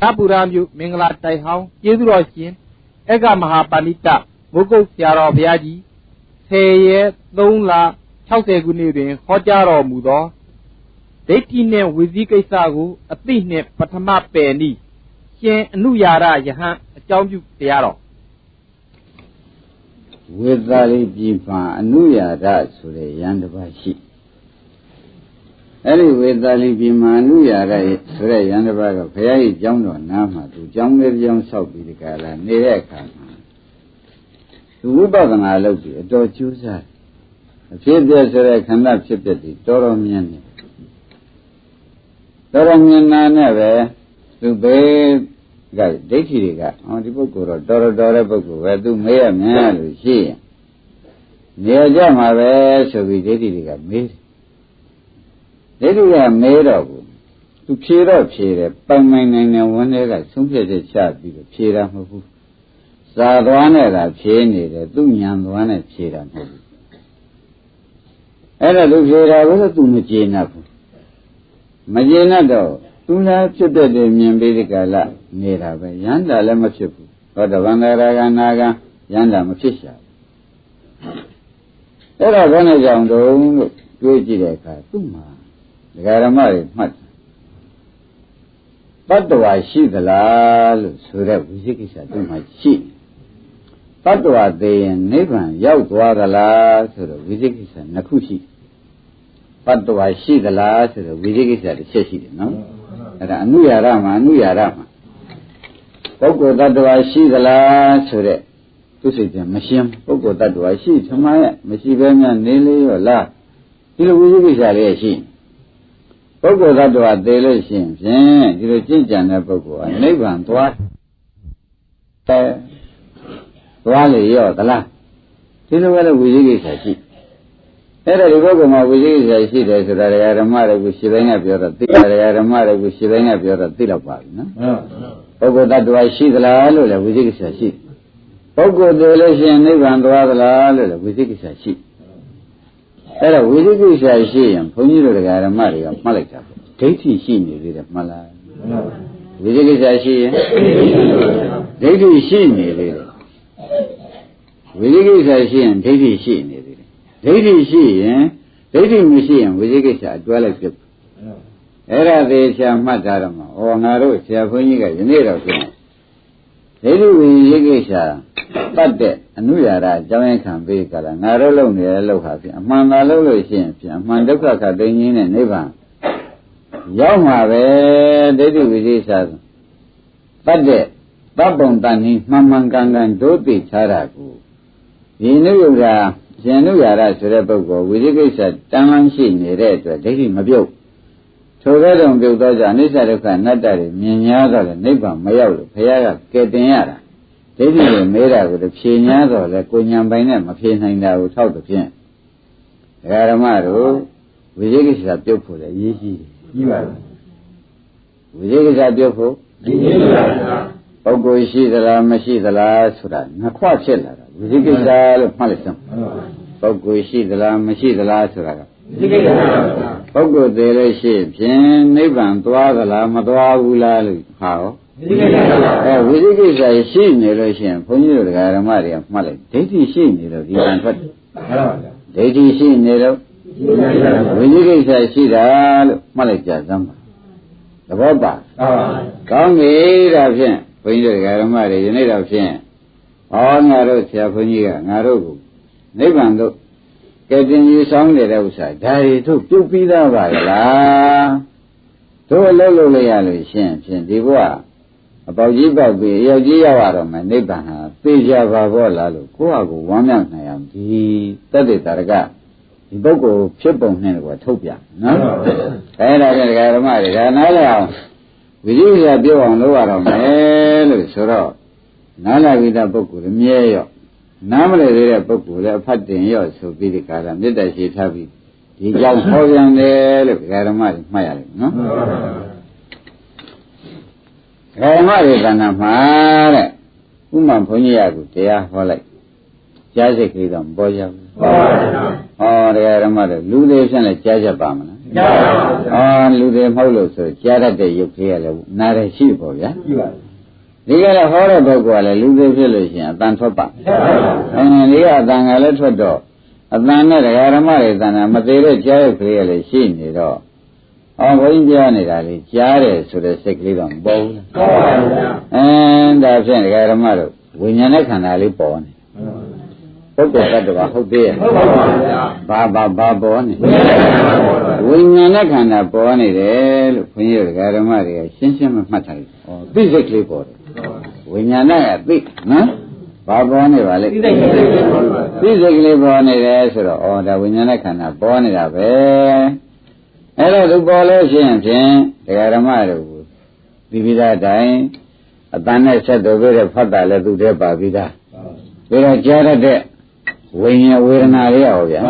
Tapuramyu Mingla Taihao, Yedroshin, Ega Mahapanita, Moko Siaro Viaji, Seye, Donla, Chauseguni, Hojaro Mudo, Detine Wizika Sagu, a Tine Patama Penny, Shen Nuyara Yahan, a Chauju Tiaro. With Valley Jifa, Nuyara, Sure, Yandabashi. Anyway, Dali Bimanuya, Sure, Yandabaga, Pay, Jamno, Nama, to Jammer Jam South Bidicala, Nereka. To Ubagan, I love you, a door chooser. A few days I cannot ship it, Doromian. Doromian never to be got Dekiriga on the book or Dora book, where do Maya man, she. Near Jama, so we did it, made. They do have made of to cheer up, Pangman and one egg, some place shot be the cheer up of Sadwana, Cheney, Dunyan, one at cheer up. And I look here, I was a Tumajina. Majena do, Tuna Chutta de Miambedica, Nera, Yanda Lamachupu, or the Vandaraga Naga, Yanda Matisha. There are one around the own Gujireka, Tuma. The Garamari, much. But do I see the lal, so that Wizikisa too much sheep. But do I they and Nevan, Yautwara la, so the Wizikisa Nakushi. But do I see the last, so the Wizikisa the Cheshi, no? And Anuyarama. Poko that do I see the last, so that to say the machine, Poko that do I see to my Machivania, Nelly or La. You know, Wizikisa, she. Poko that do a delation, you change and a Poko, and live on twice. Wally, you're the last. You know whether we dig it, I see. There you go, my wizard, I see that I had a mother with shivering up your theatre, I had a mother with shivering up your theatre party, no? Poko that do I see the la, we dig it, I see. Poko delation, live on the la, we dig it, I see. Era Wiziki I see and Punju the Garamari of Malika. Katie seen you did of Mala. Wiziki I see. Katie seen you did. Wiziki I see and Katie seen you did. Katie see, eh? Katie machine, Wiziki I dwell at you. Era de Shamatarama or Naro, Shafunika, the need of him. Lady Wiziki but that, Anuyara, Jamaican vehicle, and Narolo near Lohafi, among Malolo Science, among the Kakadin and Neva. Yama, they do with each other. But that, Babon Dani, Mamangang, Doti Charaku. Inuyara, Januyara, Surabogo, with the case at Tamanshi, near they him a view. So they don't build those Anisaraka, Natari, Minyada, Neva, Mayo, Payara, Ketanyara. They didn't made out with the Chinyas like Kunyam by name of Pin out of the Pin. Garamaro, Vijay is a beautiful, easy. You are. Vijay is a beautiful. Ogo is the la, Mashi the last, not quite chiller. Vijay is all of Malism. Ogo is the la, Mashi the last. Ogo de shapes, and Nevan, Dwala, Madwa, Ula, how? Wiziki I see relation, Punju the Garamari of Malay. Dati see needle, you can put. Dati see needle. Wiziki I see the Malay. The Boba. Come here, of him. Punju the Garamari, you need of him. All Naro, Chapunia, Narogu. Nevando. Getting you song outside. Daddy took 2 feet of la. To a low relation, Diva. About Jibabi, Yajiawara, my neighbor, Pija Vavola, Kuago, 1 young, he studied Taraga. The Bogo, Chipon, and Watopia. No? And I got a married, and I allow. We use a bill on lower of Mel, Soro. Nala with a book with a mayor. Normally, a book with a party in yours, so be the car, and did I see happy. The young Hogan there, Garamari, my no? Garamari Vanamare, Uman Puniagu, they are for like Jazzy on Boya. Oh, the Garamari, Ludes and a Jazabamana. လူတွေမဟုတ်လို့ဆိုကြားတတ်တဲ့ရုပ်ကြီးကလည်းနားရရှိပေါ့ဗျာဒီကလည်းဟောတဲ့ပုဂ္ဂိုလ်ကလည်းလူတွေဖြစ်လို့ရှိရင်အတန်ထွက်ပါဒီကအတန်ကလည်းထွက်တော့အတန်နဲ့တရားဓမ္မတွေတန်တာမသေးတဲ့ကြားရုပ်ကလေးကလည်းရှိနေတော့ဘုန်းကြီးပြောနေတာလေကြားတယ်ဆိုတဲ့စိတ်ကလေးတော့မပေါ်ဘူးဒါဖြင့်တရားဓမ္မတို့ဝိညာဉ်နဲ့ခန္ဓာလေးပေါ်နေပုဂ္ဂိုလ်တ attva ဟုတ်သေးရဲ့ဘာပေါ်နေဝိညာဉ်နဲ့ခန္ဓာပေါ်နေတယ်လို့ခွန်ကြီးတရားဓမ္မတွေကရှင်းရှင်းမှတ်ထားတယ်သိစိတ်ကလေးပေါ်တယ်ဝိညာဉ်နဲ့သိနော်ဘာပေါ်နေပါလဲသိစိတ်ကလေးပေါ်နေတယ်ဆိုတော့ဒါဝိညာဉ်နဲ့ခန္ဓာပေါ်နေတာပဲအဲ့တော့သူပေါ်လို့ရှိရင်ဖြင့်တရားဓမ္မတို့ဒီပိသားတိုင်းအတန်နဲ့ဆက်တော်ပြတဲ့ဖတ်တာလည်းသူတည်းပါပြီးသားဒါတော့ကြားရတဲ့ဝိညာဉ်ဝေဒနာလေးရောဗျာ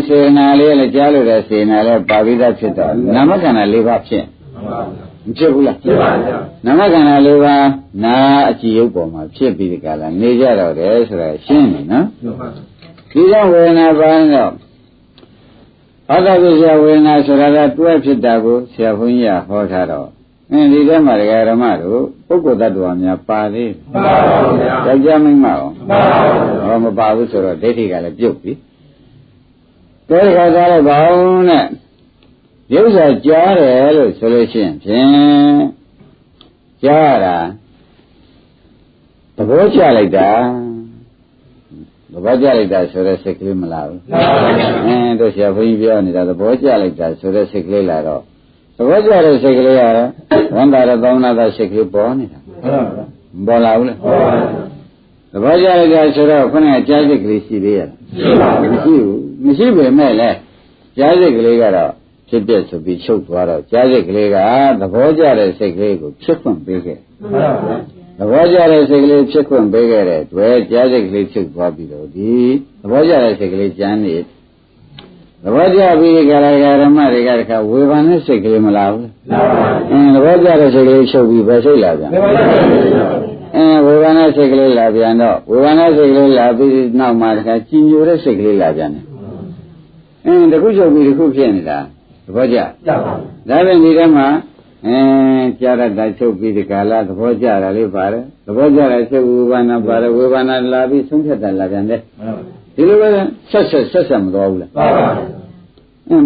စေနာလေးလည်းကြားလို့တဲ့စေနာလည်းပါပြီးသားဖြစ်တော့နာမခန္ဓာ၄ပါးဖြစ်မဖြစ်ဘူးလားဖြစ်ပါဗျာနာမခန္ဓာ၄ပါးနာအကြည့်ရုပ်ပေါ်မှာဖြစ်ပြီးဒီကလာနေကြတော့တယ်ဆိုတာရှင်းပြီနော်ဒီကြောင့်ဝေဒနာပါတော့ဘာသာပြည့်ဝေဒနာဆိုတာကတွဲဖြစ်တာကိုဆရာဘုန်းကြီးကဟောထားတော့ဒီထဲမှာတရားဓမ္မတို့ပုဂ္ဂိုလ်တ attva များပါသေးပါဗျာယောက်ျားမိန်းမရောမပါဘူးဆိုတော့ဒိဋ္ဌိကလည်းပြုတ်ပြီတဲ့ခါသားလည်းဘာလို့နဲ့ရုပ်စာကြားတယ်လို့ဆိုလို့ရှိရင်ဖြင့်ကြားရတာသဘောကျလိုက်တာသဘောကျလိုက်တာဆိုတဲ့စိတ်ကလေးမလားဘူးတို့ဆရာဘုန်းကြီးပြောနေတာသဘောကျလိုက်တာဆိုတဲ့စိတ်ကလေးလာတော့သဘောကျတဲ့စိတ်ကလေးကဝန်တာရသောနာတာစိတ်ကလေးပေါ်နေတာပေါ်လာဘူးလေသဘောကျလိုက်တာဆိုတော့ခဏကြားစိတ်ကလေးရှိသေးရဲ့မရှိပေမဲ့လည်းကြားစိတ်ကလေးကတော့ဖြစ်ပြဆိုပြီးချုပ်သွားတော့ကြားစိတ်ကလေးကသဘောကျတဲ့စိတ်ကလေးကိုဖြစ်ခွင့်ပေးခဲ့သဘောကျတဲ့စိတ်ကလေးဖြစ်ခွင့်ပေးခဲ့တဲ့တွေ့ကြားစိတ်ကလေးချုပ်သွားပြီးတော့ဒီသဘောကျတဲ့စိတ်ကလေးကျန်နေသဘောကျပြီးကြရဓမ္မတွေကတခါဝေဘာနဲ့စိတ်ကလေးမလာဘူးသဘောကျတဲ့စိတ်ကလေးချုပ်ပြီးပဲစိတ်လာပြန်ဝေဘာနဲ့စိတ်ကလေးလာပြန်တော့ဝေဘာနဲ့စိတ်ကလေးလာပြီးနောက်မှတခါကြည်ညိုတဲ့စိတ်ကလေးလာပြန်တယ်တခုချုပ်ပြီးတခုဖြစ်နေတာသဘောကျဒါပြန်ဒီထဲမှာကြားရတာချုပ်ပြီးဒီကာလသဘောကျတာလေးပါတယ်သဘောကျတဲ့ချုပ်ဝေဘာနာပါတယ်ဝေဘာနာလာပြီးဆုံးဖြတ်တာလာပြန်တယ်ဒီလိုပဲဆက်မသွားဘူးလား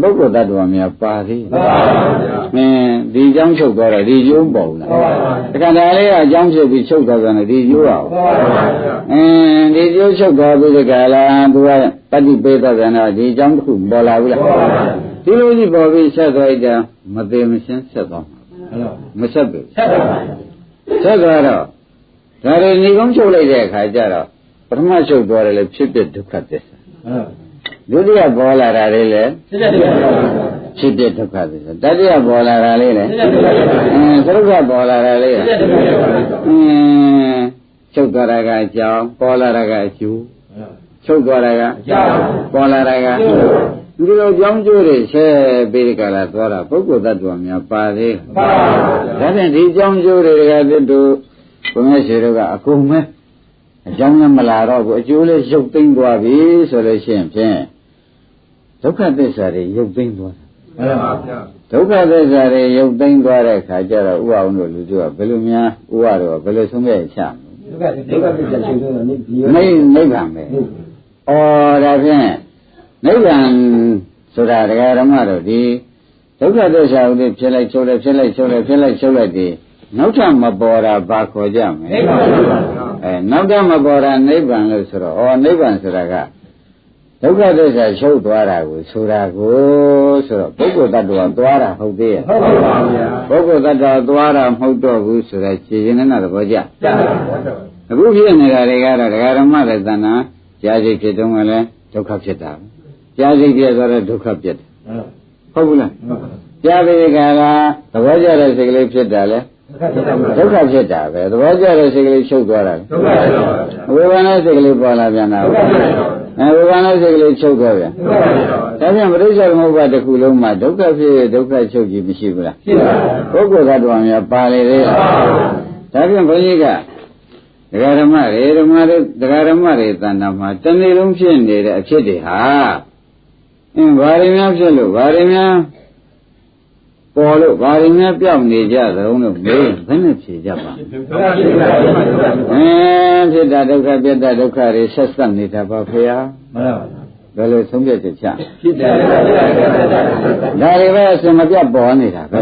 ပုဂ္ဂိုလ်တ attva များပါသေးဒီအကြောင်းချုပ်သွားတော့ဒီကျိုးပေါ့လားတခါတည်းလေးကအကြောင်းချုပ်ပြီးချုပ်သွားတယ်ဒီကျိုးအောင်ဒီကျိုးချုပ်သွားပြီးဒီကလာသူကပฏิပေသဇနာဒီအကြောင်းတစ်ခုပေါ်လာဘူးလားဒီလိုကြီးပေါ်ပြီးဆက်သွားကြမသေးမရှင်းဆက်သွားမဆက်ဘူးဆက်သွားတော့ဒါတွေညီကုန်းချုပ်လိုက်တဲ့အခါကျတော့ပထမချုပ်သွားတယ်လေဖြစ်ဖြစ်ဒုက္ခသစ္စာဒုတိယပေါ်လာတာလေးလေဖြစ်ဖြစ်ဒုက္ခသစ္စာတတိယပေါ်လာတာလေးလေသရုပ်ကပေါ်လာတာလေးချုပ်သွားတာကအကြောင်းပေါ်လာတာကအကျိုးချုပ်သွားတာကအကြောင်းပေါ်လာတာကဒီလိုကြောင်းကျိုးတွေဆဲပေးကြလာသွားတာပုဂ္ဂိုလ်တ attva များပါသေးပါဒါဖြင့်ဒီကြောင်းကျိုးတွေကတို့ဘုရားရှင်တို့ကအကုန်ပဲအကြောင်းလည်းမလာတော့ဘူးအကျိုးလည်းရုပ်သိမ်းသွားပြီဆိုလို့ရှိရင်ဖြင့်ဒုက္ခသစ္စာတွေရုပ်သိမ်းသွားတာမှန်ပါဗျာဒုက္ခသစ္စာတွေရုပ်သိမ်းသွားတဲ့အခါကျတော့ဥအောင်တို့လူတို့ကဘယ်လိုများဥရတော့ဘယ်လိုဆုံးဖြတ်ချမလဲဒုက္ခသစ္စာရှင်တို့ကနိဗ္ဗာန်ပဲဒါဖြင့်နိဗ္ဗာန်ဆိုတာတရားဓမ္မတို့ဒီဒုက္ခသစ္စာကိုဖြစ်လိုက်ချုပ်လိုက်ဖြစ်လိုက်ချုပ်လိုက်ဖြစ်လိုက်ချုပ်လိုက်ဒီနောက်ထပ်မပေါ်တာဘာခေါ်ကြမလဲနိဗ္ဗာန်နောက်ထပ်မပေါ်တာနိဗ္ဗာန်လို့ဆိုတော့နိဗ္ဗာန်ဆိုတာကဒုက္ခသစ္စာချုပ်သွားတာကိုဆိုတာကိုဆိုတော့ပုဂ္ဂိုလ်တ attva သွားတာဟုတ်သေးရဲ့ဟုတ်ပါဗျာပုဂ္ဂိုလ်တ attva သွားတာမဟုတ်တော့ဘူးဆိုတာခြေရင်နဲ့သဘောကျအခုဖြစ်နေတာတွေကတော့ဒကာဓမ္မတွေတဏ္ဍာကြားစိတ်ဖြစ်တုန်းကလည်းဒုက္ခဖြစ်တာကြားစိတ်ပြည့်သွားတော့ဒုက္ခဖြစ်တယ်ဟုတ်ဘူးလားကြားပြီးကသဘောကျတဲ့စိတ်ကလေးဖြစ်တာလေဒုက္ခဖြစ်တာပဲသဘောကျတဲ့စိတ်ကလေးချုပ်သွားတာဒုက္ခဖြစ်ပါဘူးဝေဘာနာစိတ်ကလေးပေါ်လာပြန်တာဝေဘာနာစိတ်ကလေးချုပ်သွားပြန်ဒါပြန်ပရိစ္ဆေသမုပ္ပါတစ်ခုလုံးမှာဒုက္ခဖြစ်ဒုက္ခချုပ်ကြီးမရှိဘူးလားဖြစ်ပါဘူးပုဂ္ဂိုလ်သတ္တဝါများပါလေသေးလားဒါပြန်ဘုန်းကြီးကဒကာဓမ္မတွေဒကာဓမ္မတွေတဏ္ဍာမှာတနေ့လုံးဖြစ်နေတဲ့အဖြစ်တွေဟာ ဘာရင်းများဖြစ်လို့ဘာရင်းများပေါ်လို့ဘာရင်းများပြောင်းနေကြသလုံးလို့မေးဘယ်နဲ့ဖြေကြပါဖြစ်တာဒုက္ခပြတ်တာဒုက္ခတွေဆက်ဆက်နေတာပါဖေဟာမှန်ပါဘယ်လိုဆုံးဖြတ်ချက်ချဖြစ်တယ်ဒါတွေပဲအစမပြတ်ပေါ်နေတာပဲ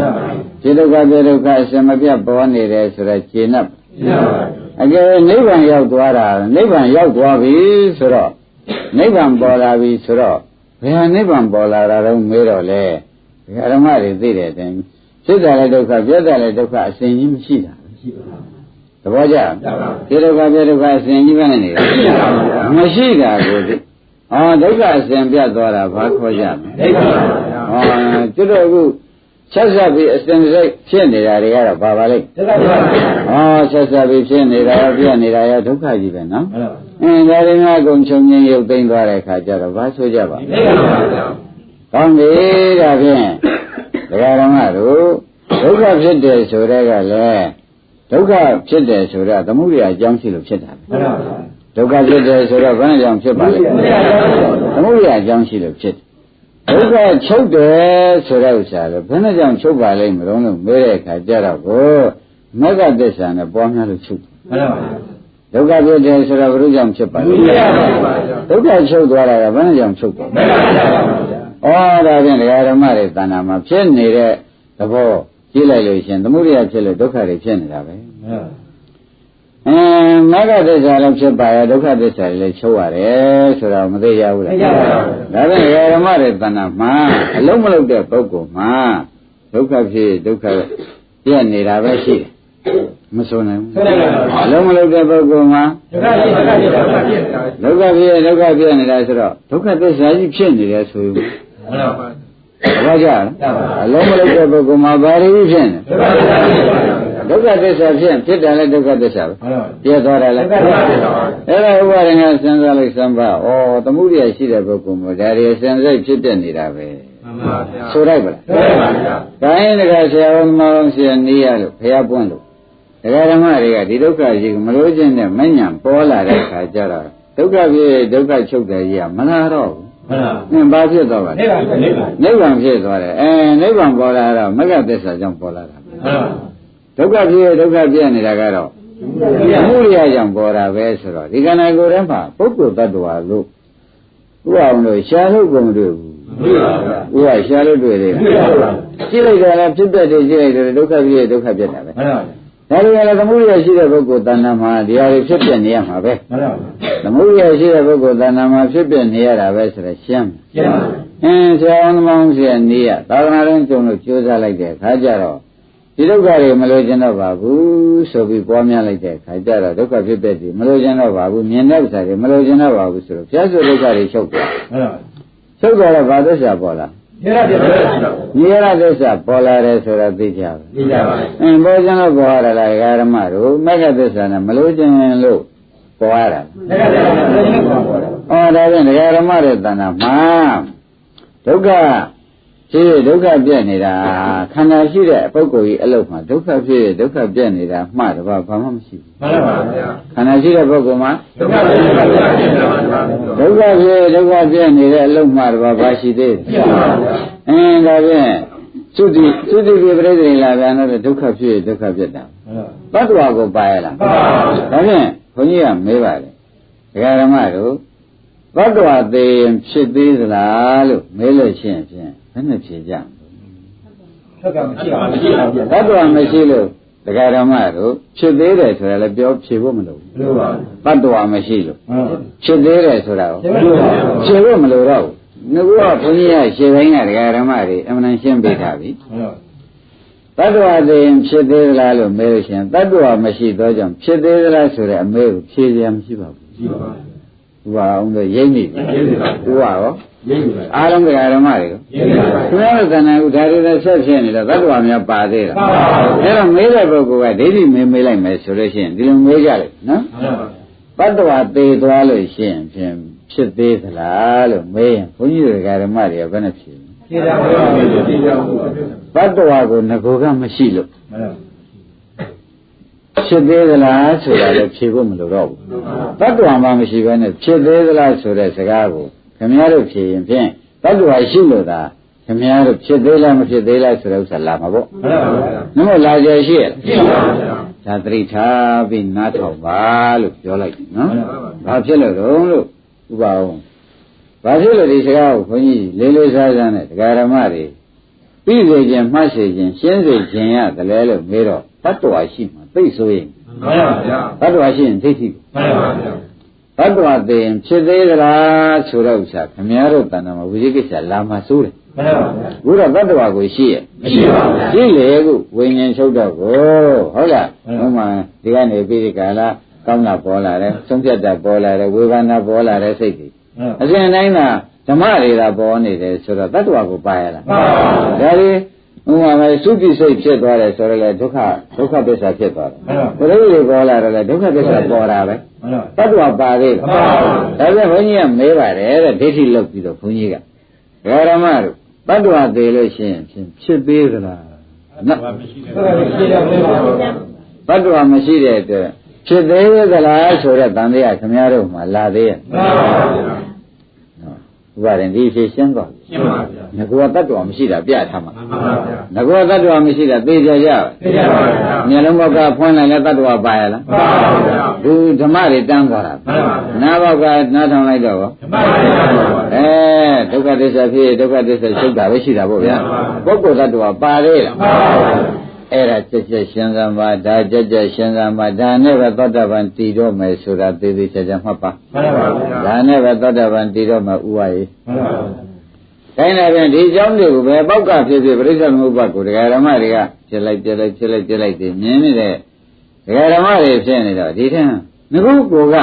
ဖြစ်ဒုက္ခပြတ်ဒုက္ခအစမပြတ်ပေါ်နေတယ်ဆိုတော့ကျေနပ်အကယ်နိဗ္ဗာန်ရောက်သွားတာနိဗ္ဗာန်ရောက်သွားပြီဆိုတော့နိဗ္ဗာန်ပေါ်လာပြီဆိုတော့ဘယ်ဟာနိဗ္ဗာန်ပေါ်လာတာတော့မေးတော့လေဓမ္မတွေသိတဲ့အတိုင်းဖြစ်တာလည်းဒုက္ခပြတ်တာလည်းဒုက္ခအစဉ်ကြီးမရှိတာသဘောကျဖြစ်ဒုက္ခပြတ်ဒုက္ခအစဉ်ကြီးပဲနေမရှိတာကိုသိဒုက္ခအစဉ်ပြတ်သွားတာဘာခေါ်ကြမလဲကျွတ်တော့အခုဆက်ဆက်ပြီးအစဉ်စိတ်ဖြစ်နေတာတွေကတော့ဘာပါလိမ့်ဆက်ဆက်ပြီးဖြစ်နေတာရောပြတ်နေတာရောဒုက္ခကြီးပဲနော်ဒါတွေကအကုန်ချုပ်ငင်းရုပ်သိမ်းသွားတဲ့အခါကျတော့ဘာဆိုကြပါကောင်းပြီဒါဖြင့်ဒကာဓမ္မတို့ဒုက္ခဖြစ်တယ်ဆိုတဲ့ကလည်းဒုက္ခဖြစ်တယ်ဆိုတော့သမုဒိယအကြောင်းရှိလို့ဖြစ်တာပဲဒုက္ခဖြစ်တယ်ဆိုတော့ဘယ်နဲ့ကြောင့်ဖြစ်ပါလဲသမုဒိယအကြောင်းရှိလို့ဖြစ်ဒုက္ခချုပ်တယ်ဆိုတဲ့ဥစ္စာလည်းဘယ်နဲ့ကြောင့်ချုပ်ပါလိမ့်မလို့မေးတဲ့အခါကျတော့ကိုမဂ္ဂသစ္စာနဲ့ပွားများလို့ချုပ်ဒုက္ခဖြစ်တယ်ဆိုတော့ဘယ်လိုကြောင့်ဖြစ်ပါလဲဒုက္ခချုပ်သွားတာကဘယ်နဲ့ကြောင့်ချုပ်ပါဒါဖြင့်ဒကာဓမ္မတွေတဏ္ဍာမှာဖြစ်နေတဲ့သဘောကြည့်လိုက်လို့ရှင်သမုဒိယဖြစ်လို့ဒုက္ခတွေဖြစ်နေတာပဲမဂ္ဂသစ္စာလည်းဖြစ်ပါရဲ့ဒုက္ခသစ္စာလည်းချုပ်ရတယ်ဆိုတော့မသိကြဘူးလားဒါဖြင့်ဒကာဓမ္မတွေတဏ္ဍာမှာအလုံးမလုံးတဲ့ပုဂ္ဂိုလ်မှာဒုက္ခဖြစ်ဒုက္ခပြည့်နေတာပဲရှိတယ်မဆိုနိုင်ဘူးအလုံးမလုံးတဲ့ပုဂ္ဂိုလ်မှာဒုက္ခဖြစ်ဒုက္ခပြည့်နေတာဆိုတော့ဒုက္ခသစ္စာကြီးဖြစ်နေတယ်ဆိုရင်ဘာကြအလုံးမလုံးတဲ့ပုဂ္ဂိုလ်မှာဘာတွေဖြစ်နေဒုက္ခသစ္စာဖြစ်တယ်လည်းဒုက္ခသစ္စာပဲပြည့်သွားတယ်လည်းအဲ့ဒါဥပါဒနာစဉ်းစားလိုက်စမ်းပါသမုဒိယရှိတဲ့ပုဂ္ဂိုလ်မှာဒါတွေစဉ်းစားဖြစ်ပြနေတာပဲမှန်ပါဗျာဆိုလိုက်ပါလားမှန်ပါဗျာဒါရင်တကယ်ဆရာတော်မောင်ဆရာနေရလို့ဘုရားပွင့်လို့ဒကာဓမ္မတွေကဒီဒုက္ခကြီးမလို့ခြင်းနဲ့မညံပေါ်လာတဲ့ခါကျတော့ဒုက္ခဖြစ်ဒုက္ခချုပ်တယ်ကြီးကမလာတော့ဘူးမှန်ပါဘာဖြစ်သွားပါလဲနိဗ္ဗာန်ဖြစ်သွားတယ်နိဗ္ဗာန်ပေါ်လာတော့မဂ္ဂသစ္စာကြောင့်ပေါ်လာတာဒုက္ခဖြစ်ဒုက္ခပြနေတာကတော့မှုရိယကြောင့်ပေါ်တာပဲဆိုတော့ဒီကဏ္ဍကိုယ်ထဲမှာပုဂ္ဂိုလ်တ attva လို့ဥအောင်လို့ရှားလို့ကုန်မတွေ့ဘူးဥကရှားလို့တွေ့တယ်ကြည့်လိုက်ကြလားဖြစ်တဲ့ကြည့်လိုက်တယ်ဒုက္ခဖြစ်ဒုက္ခပြတာပဲဒါလိုလည်းသမုဒိယရှိတဲ့ပုဂ္ဂိုလ်တဏ္ဍာမှာဒီဟာတွေဖြစ်ပြနေရမှာပဲသမုဒိယရှိတဲ့ပုဂ္ဂိုလ်တဏ္ဍာမှာဖြစ်ပြနေရတာပဲဆိုတော့ရှင်းဆရာအောင်မောင်ဆရာနေရသာသနာ့ကျုံလို့ကြိုးစားလိုက်တဲ့အခါကျတော့ဒီဒုက္ခတွေမလို့ကျင်တော့ပါဘူးဆိုပြီးပွားများလိုက်တဲ့အခါကျတော့ဒုက္ခဖြစ်တဲ့ဒီမလို့ကျင်တော့ပါဘူးမြင်တဲ့ဥစ္စာတွေမလို့ကျင်တော့ပါဘူးဆိုတော့ဘုရားဆိုဒုက္ခတွေချုပ်သွားချုပ်သွားတော့ဘာသစ္စာပေါ်လာနိရသစ္စာပေါ်လာတယ်ဆိုတော့သိကြပါသိကြပါပေါ်ကျင်လို့ပေါ်ရတာလားဓမ္မတို့မဂ္ဂသစ္စာနဲ့မလို့ကျင်လို့ပေါ်ရတာဒါဖြင့်ဓမ္မတွေတဏ္ဍာမှာဒုက္ခဖြစ်ဒုက္ခပြည့်နေတာခန္ဓာရှိတဲ့ပုဂ္ဂိုလ်ကြီးအလုပ်မှာဒုက္ခဖြစ်ဒုက္ခပြည့်နေတာမှတပါဘာမှမရှိဘူးမှန်ပါဗျာခန္ဓာရှိတဲ့ပုဂ္ဂိုလ်မှာဒုက္ခဖြစ်ဒုက္ခပြည့်ဒုက္ခပြည့်နေတဲ့အလုပ်မှတပါဘာရှိသေးလဲမှန်ပါဗျာဒါဖြင့်သုတိပြပရိသေလာပြန်တော့ဒုက္ခဖြစ်ဒုက္ခပြည့်တာတ attva ကိုပါရလားမှန်ပါဒါဖြင့်ဘုန်းကြီးကမေးပါတယ်ဒကာဓမ္မတို့တ attva သိရင်ဖြစ်သေးသလားလို့မေးလို့ရှိရင်ဖြင့်ဘယ်နဲ့ဖြေကြသတ္တဝါမရှိလို့ဒကာဓမ္မတို့ဖြစ်သေးတယ်ဆိုတာလည်းပြောဖြေဖို့မလိုဘူးသတ္တဝါမရှိလို့ဖြစ်သေးတယ်ဆိုတာကိုဖြေဖို့မလိုတော့ဘူးငါကဘုန်းကြီးကရှင်းတိုင်းကဒကာဓမ္မတွေအမှန်ရှင်းပေးထားပြီသတ္တဝါသိရင်ဖြစ်သေးသလားလို့မေးလို့ရှိရင်သတ္တဝါမရှိတော့ကြောင့်ဖြစ်သေးသလားဆိုတဲ့အမေးကိုဖြေရမရှိပါဘူးရှိပါပါဘုရားအောင်လို့ရိမ့်နေပြီဘုရားရောအားလုံးကဓမ္မတွေကိုခင်ဗျားတို့သဏ္ဍာန်ဥဒါတွေလည်းဆက်ဖြစ်နေတော့သတ္တဝါများပါသေးတာအဲ့တော့မေးတဲ့ပုဂ္ဂိုလ်ကဒိဋ္ဌိမေးလိုက်မယ်ဆိုလို့ရှိရင်ဒီလိုမေးကြတယ်နော်သတ္တဝါသေသွားလို့ရှိရင်ဖြစ်သေးသလားလို့မေးရင်ဘုန်းကြီးတွေကဓမ္မတွေကဘယ်နဲ့ဖြေတာသတ္တဝါကိုငကိုကမရှိလို့ဖြစ်သေးသလားဆိုတာလည်းဖြေဖို့မလိုတော့ဘူးတ attva မှမရှိဘဲနဲ့ဖြစ်သေးသလားဆိုတဲ့စကားကိုခင်ဗျားတို့ဖြေရင်ဖြင့် တတ္တဝါရှိလို့သာခင်ဗျားတို့ဖြစ်သေးလားမဖြစ်သေးလားဆိုတဲ့ဥစ္စာလာမှာပေါ့မှန်ပါဗျာနှမို့လာကြရှိရရှိပါဗျာဒါသတိထားပြီးနားထောင်ပါလို့ပြောလိုက်နော်ဘာဖြစ်လို့တော့လို့ဥပအောင်ဘာဖြစ်လို့ဒီစကားကိုခွန်ကြီးလေးလေးစားစားနဲ့တရားဓမ္မတွေပြီးစေခြင်းမှတ်စေခြင်းရှင်းစေခြင်းရတယ်လေလို့မေးတော့တတ္တဝါရှိမှသိဆိုရင်မှန်ပါဗျာတတ္တဝါရှိရင်သိသိမှန်ပါဗျာတတ္တဝါသိရင်ဖြစ်သေးသလားဆိုတော့ဥစ္စာခင်ဗျားတို့တဏ္ဍာမှာဝိသိကိစ္စလာမှစိုးတယ်မှန်ပါဗျာဘုရားတတ္တဝါကိုရှိရဲ့မရှိပါဘူးရှိလေခုဝိညာဉ်ချုပ်တော့ကိုဟုတ်လားဥမာဒီကနေပြီးဒီကလာကောင်းတာပေါ်လာတယ်ဆုံးဖြတ်တာပေါ်လာတယ်ဝေဘာနာပေါ်လာတယ်စိတ်တွေအစဉ်တိုင်းကဓမ္မတွေကပေါ်နေတယ်ဆိုတော့တတ္တဝါကိုပါရလားမှန်ပါဘူးဒါလေးဥမာပဲသုတိစိတ်ဖြစ်သွားတယ်ဆိုတော့လေဒုက္ခသစ္စာဖြစ်သွားတယ်ဘုရားတွေပေါ်လာတော့လေဒုက္ခသစ္စာပေါ်တာပဲတတ္တဝါပါသေးလားမှန်ပါဘူးဒါပြန်ဘုန်းကြီးကမေးပါတယ်တဲ့ဒိဋ္ဌိလောက်ပြီးတော့ဘုန်းကြီးကဓမ္မတို့တတ္တဝါသေးလို့ရှိရင်ဖြစ်သေးသလားတတ္တဝါမရှိတဲ့အတွက်ဖြစ်သေးသလားဆိုတဲ့တန်တရားခင်ဗျားတို့မှလာသေးရဲ့မှန်ပါဗျာဥပါရင်ဒီဖြေရှင်းတော့ရှင်းပါဗျာငါကတတ္တဝါမရှိတာပြထားမှာမှန်ပါဗျာငါကတတ္တဝါမရှိတာသိကြကြသိကြပါဗျာမျက်လုံးဘောက်ကဖွင့်လိုက်လဲတတ္တဝါပါရလားမှန်ပါဗျာဒီဓမ္မတွေတန်းသွားတာမှန်ပါဗျာနားဘောက်ကနားထောင်လိုက်တော့ဓမ္မတွေပါဒုက္ခသစ္စာဖြစ်ဒုက္ခသစ္စာချုပ်တာပဲရှိတာပေါ့ဗျာပုဂ္ဂိုလ်တ attva ပါသေးလားမှန်ပါဗျာအဲ့ဒါကြက်ကြက်ရှင်းစမ်းပါဒါကြက်ကြက်ရှင်းစမ်းပါဒါနဲ့ပဲသောတာပန်တည်တော့မယ်ဆိုတာသေသေးချာချာမှတ်ပါမှန်ပါဗျာဒါနဲ့ပဲသောတာပန်တည်တော့မယ်ဥပါယေမှန်ပါဗျာတိုင်းလာပြန်ဒီเจ้าတွေကိုပဲပောက်ကဖြစ်ဖြစ်ပြိဿသမုပ္ပါကိုဒကာဓမ္မတွေကဖြစ်လိုက်ပြလိုက်ဖြစ်လိုက်ပြလိုက်တွေမြင်နေတဲ့ဒကာဓမ္မတွေဖြစ်နေတော့ဒီထက်ငခုကိုက